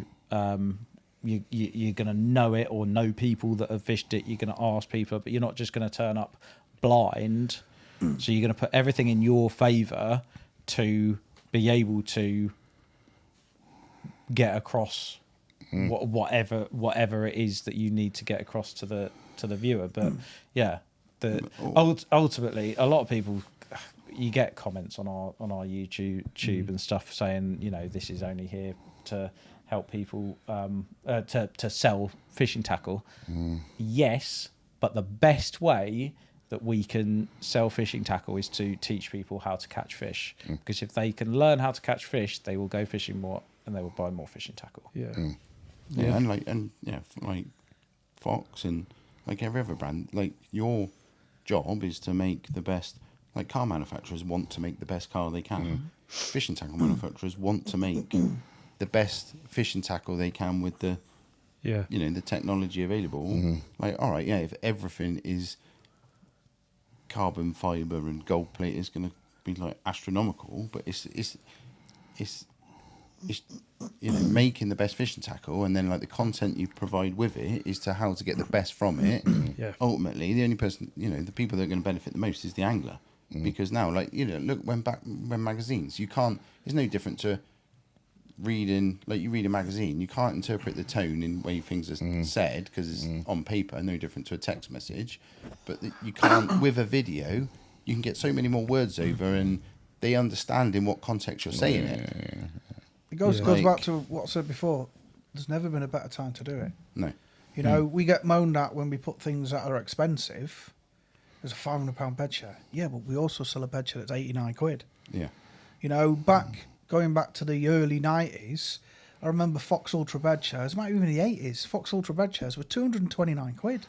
you're going to know it or know people that have fished it. You're going to ask people, but you're not just going to turn up blind. So you're going to put everything in your favour to be able to get across whatever it is that you need to get across to the viewer. But yeah, ultimately, a lot of people, you get comments on our YouTube and stuff saying, you know, this is only here to help people to sell fishing tackle. Yes, but the best way that we can sell fishing tackle is to teach people how to catch fish, because if they can learn how to catch fish, they will go fishing more and they will buy more fishing tackle. And like Fox and like every other brand, like your job is to make the best. Like car manufacturers want to make the best car they can. Fishing tackle manufacturers want to make the best fishing tackle they can with the the technology available. Like, all right, if everything is carbon fiber and gold plate, is going to be like astronomical, but it's making the best fishing tackle, and then like the content you provide with it is to how to get the best from it. Ultimately, the only person, the people that are going to benefit the most is the angler, because now, like, look, when magazines, you can't. It's no different to reading, like you read a magazine, you can't interpret the tone in way things are said because it's on paper, no different to a text message. But you can't with a video. You can get so many more words over, and they understand in what context you're saying it. It goes back to what I said before. There's never been a better time to do it. No, we get moaned at when we put things that are expensive. There's a £500 bed share. Yeah, but we also sell a bed share that's 89 quid. Yeah, Going back to the early 90s, I remember Fox Ultra bed chairs, might even the 80s, Fox Ultra bed chairs were 229 quid.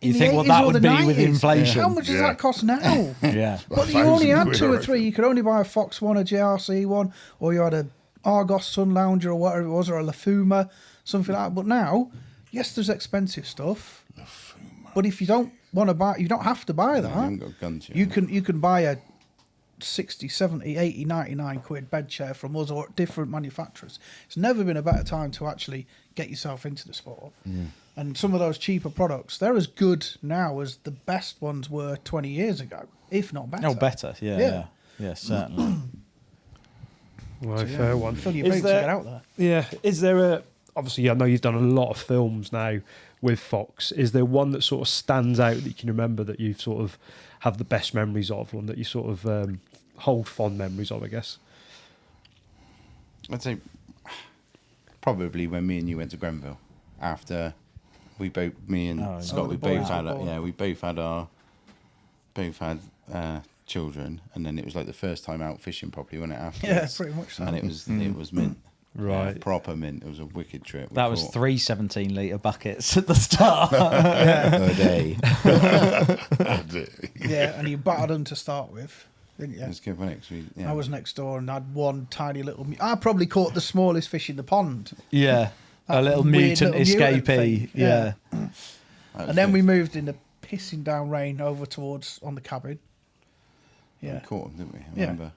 You think what that would be 90s, with inflation? How much does that cost now? But you only had 2 or 3. You could only buy a Fox one, a JRC one, or you had a Argos Sun Lounger or whatever it was, or a Lafuma, something like that. But now, yes, there's expensive stuff. But if you don't want to buy, you don't have to buy that. you haven't got a gun to you can buy a 60, 70, 80, 99 quid bed chair from us or different manufacturers. It's never been a better time to actually get yourself into the sport. And some of those cheaper products, they're as good now as the best ones were 20 years ago, if not better. Oh, better. Yeah, certainly. Well, So, fair one. Fill your Is boots there- and get out there. Yeah. Is there obviously, I know you've done a lot of films now with Fox. Is there one that sort of stands out that you can remember that you sort of have the best memories of, one that you sort of hold fond memories of, I guess? I'd say probably when me and you went to Grenville after me and Scott, we the boys both had, were born. we both had children, and then it was like the first time out fishing properly, wasn't it? After Yeah, pretty much so. and it was mint, Right. proper mint. It was a wicked trip. That was 3 17-litre buckets at the start. a day. Yeah, and you battered them to start with, didn't you? It was good, wasn't it? 'Cause I was next door and had one tiny little... I probably caught the smallest fish in the pond. Yeah. A little weird mutant little mutant escapee. thing. Yeah. And then we moved in the pissing down rain over towards on the cabin. Yeah. We caught them, didn't we? I Yeah. remember.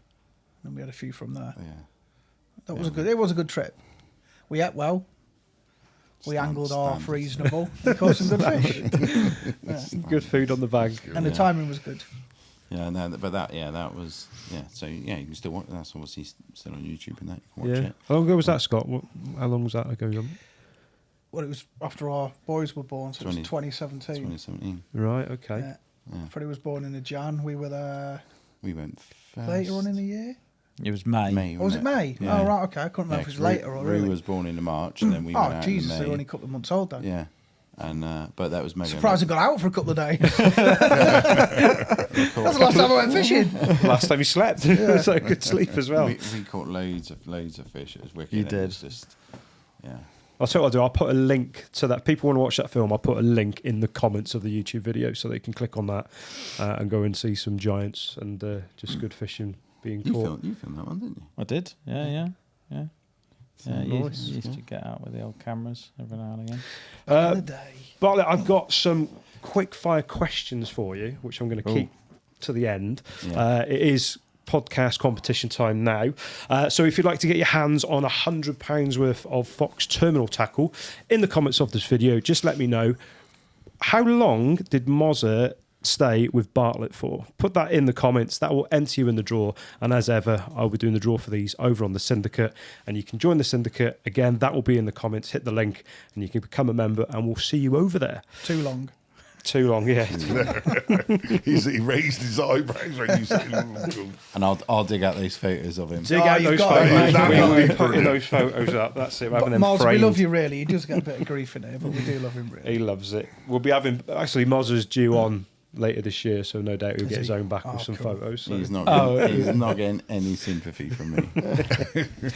And we had a few from there. Yeah. That was a good. It was a good trip. We ate well. We angled half standards. reasonable. We caught some good fish. Good food on the bag. And the timing was good. Yeah, no, but that was So yeah, you can still watch. That's obviously still on YouTube and that. You can watch Yeah. it. How long ago was that, Scott? How long was that ago? Well, it was after our boys were born, so it was 20 2017. 2017. Right. Okay. Yeah. Freddie was born in the Jan. We were there We went first. later on in the year. It was May. May. Oh, was it May? Yeah. Oh, right, okay. I couldn't remember if it was later or Rue early. was born in March, and then we went Oh, out Jesus, in they May. were only a couple of months old then. Yeah, and but that was mega. Surprised I got out for a couple of days. That's the last time I went fishing. Last time you slept, so good sleep as well. We caught loads of fish. It was wicked. You and did. It was just, yeah. I'll tell you what I'll do. I'll put a link to that. People want to watch that film. I'll put a link in the comments of the YouTube video so they can click on that and go and see some giants and just good fishing being caught. You filmed that one, didn't you? I did. Yeah. Yeah, Nice. you used to get out with the old cameras every now and again. Back in the day. Bartlett, I've got some quick fire questions for you, which I'm going to keep to the end. Yeah. It is podcast competition time now. So if you'd like to get your hands on £100 worth of Fox terminal tackle in the comments of this video, just let me know. How long did Mozza stay with Bartlett for? Put that in the comments. That will enter you in the draw. And as ever, I'll be doing the draw for these over on the Syndicate. And you can join the Syndicate. Again, that will be in the comments. Hit the link and you can become a member and we'll see you over there. Too long. Too long, yeah. He raised his eyebrows when you said, And I'll dig out those photos of him. Dig Oh, out you've those got it, photos. mate. We will be Brilliant. putting those photos up. That's it. We're having them Miles, we framed. love you really. He does get a bit of grief in here, but we do love him really. He loves it. We'll be having... Actually, Mozza's due on later this year, so no doubt he'll Is get his he? own back Oh, with some cool. photos. So. He's not getting any sympathy from me.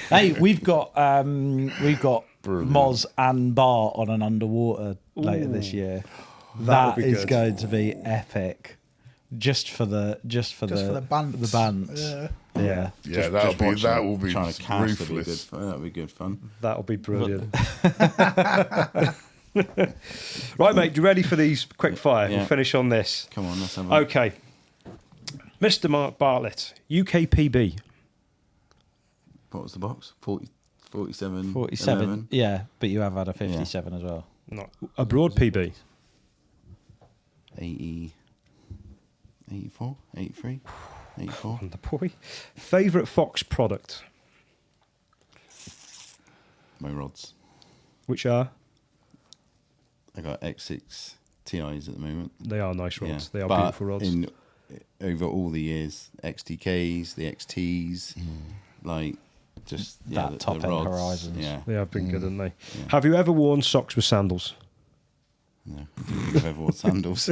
Hey, we've got Moz and Bar on an underwater later this year. That be is good. going to be epic. Just for the bants. The bants. Yeah. Yeah. yeah, Just that watching will be trying to cast will be good. ruthless. That'll be good fun. That'll be brilliant. Right, mate, you ready for these quick fire? Yeah. We'll finish on this. Come on, let's have a Okay. Mr. Mark Bartlett, UKPB. What was the box? 47. 47. 11. Yeah, but you have had a 57 as well. Not abroad PB. 80. 84, 83, 84. The boy. Favourite Fox product, My rods. which are? I got X6 TIs at the moment. They are nice rods. Yeah. They are But beautiful rods. Over all the years, XTKs, the XTs, like just That top end rods, Horizons. Yeah, They have been good, haven't they? Have you ever worn socks with sandals? no, I've ever worn sandals.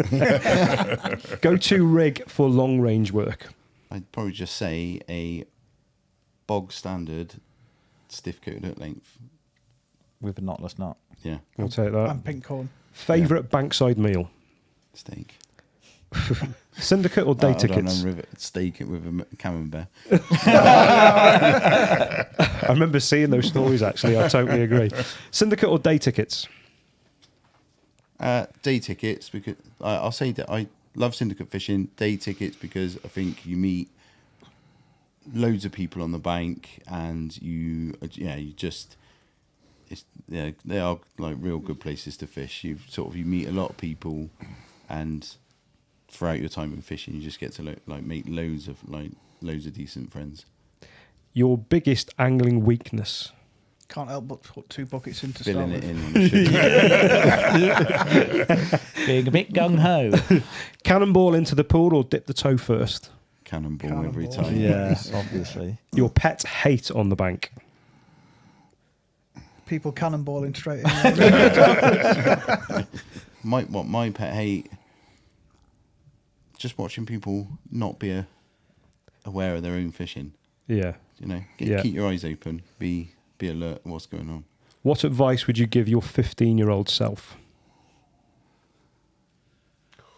Go-to rig for long-range work? I'd probably just say a bog standard stiff coated hook length. With a knotless knot. Yeah, We'll take that. And pink corn. Favourite bankside meal? steak. Syndicate or day I don't tickets? know, steak it with a camembert. I remember seeing those stories, actually. I totally agree. Syndicate or day tickets? Day tickets, because I'll say that I love syndicate fishing. Day tickets because I think you meet loads of people on the bank, and you just. They are like real good places to fish. You meet a lot of people, and throughout your time in fishing, you just get to make loads of decent friends. Your biggest angling weakness? Can't help but put 2 buckets into filling it in. Being a bit gung ho. Cannonball into the pool or dip the toe first? Cannonball every time. Yeah, obviously. Your pet hate on the bank? People cannonballing straight in. My pet hate, just watching people not be aware of their own fishing. Yeah. Keep your eyes open, be alert what's going on. What advice would you give your 15-year-old self?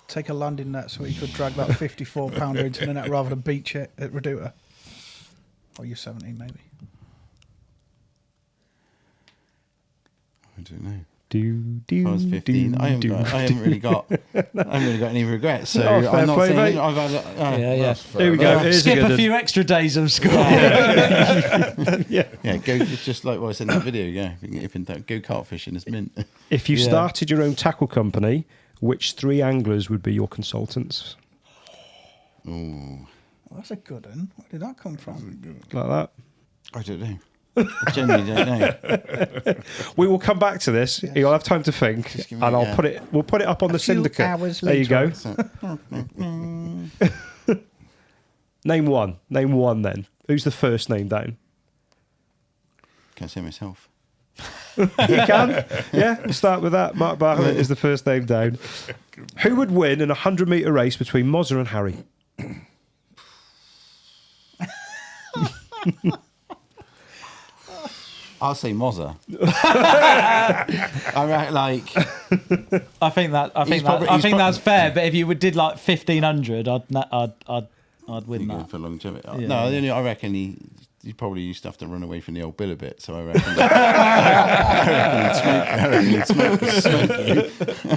Take a landing net so you could drag that 54-pounder into the net rather than beach it at Reduta. Or you're 17 maybe. I don't know. If I was 15. I haven't really got any regrets. So I'm not saying mate. I've had. There we go. Skip a few extra days of school. Go. It's just like what I said in that video. Yeah, if in doubt, go carp fishing. It's mint. If you started your own tackle company, which 3 anglers would be your consultants? Ooh, well, that's a good one. Where did that come from? Like that? I don't know. I genuinely don't know. We will come back to this. Yes. You'll have time to think, and I'll put it. We'll put it up on the syndicate. There you go. Name one. Name one. Then who's the first name down? Can I say myself? You can. Yeah, we'll start with that. Mark Bartlett is the first name down. Who would win in a 100-metre race between Mozza and Harry? I'll say Mozza. I think that's fair. But if you did like 1,500, I'd win that for longevity. Yeah. No, I reckon he probably used to have to run away from the old bill a bit. So I reckon. He'd smoke.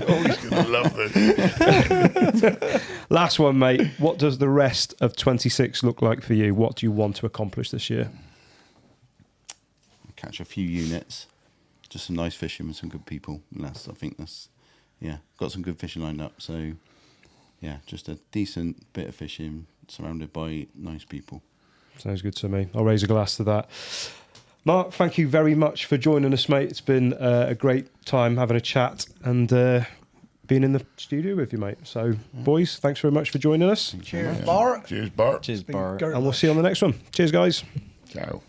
Oh, he's gonna love this. Last one, mate. What does the rest of 26 look like for you? What do you want to accomplish this year? Catch a few units, just some nice fishing with some good people. And I think that's got some good fishing lined up. So just a decent bit of fishing surrounded by nice people. Sounds good to me. I'll raise a glass to that. Mark, thank you very much for joining us, mate. It's been a great time having a chat and being in the studio with you, mate. So, boys, thanks very much for joining us. Cheers, Bart. Cheers, Bart. Cheers, Bart. And we'll see you on the next one. Cheers, guys. Ciao.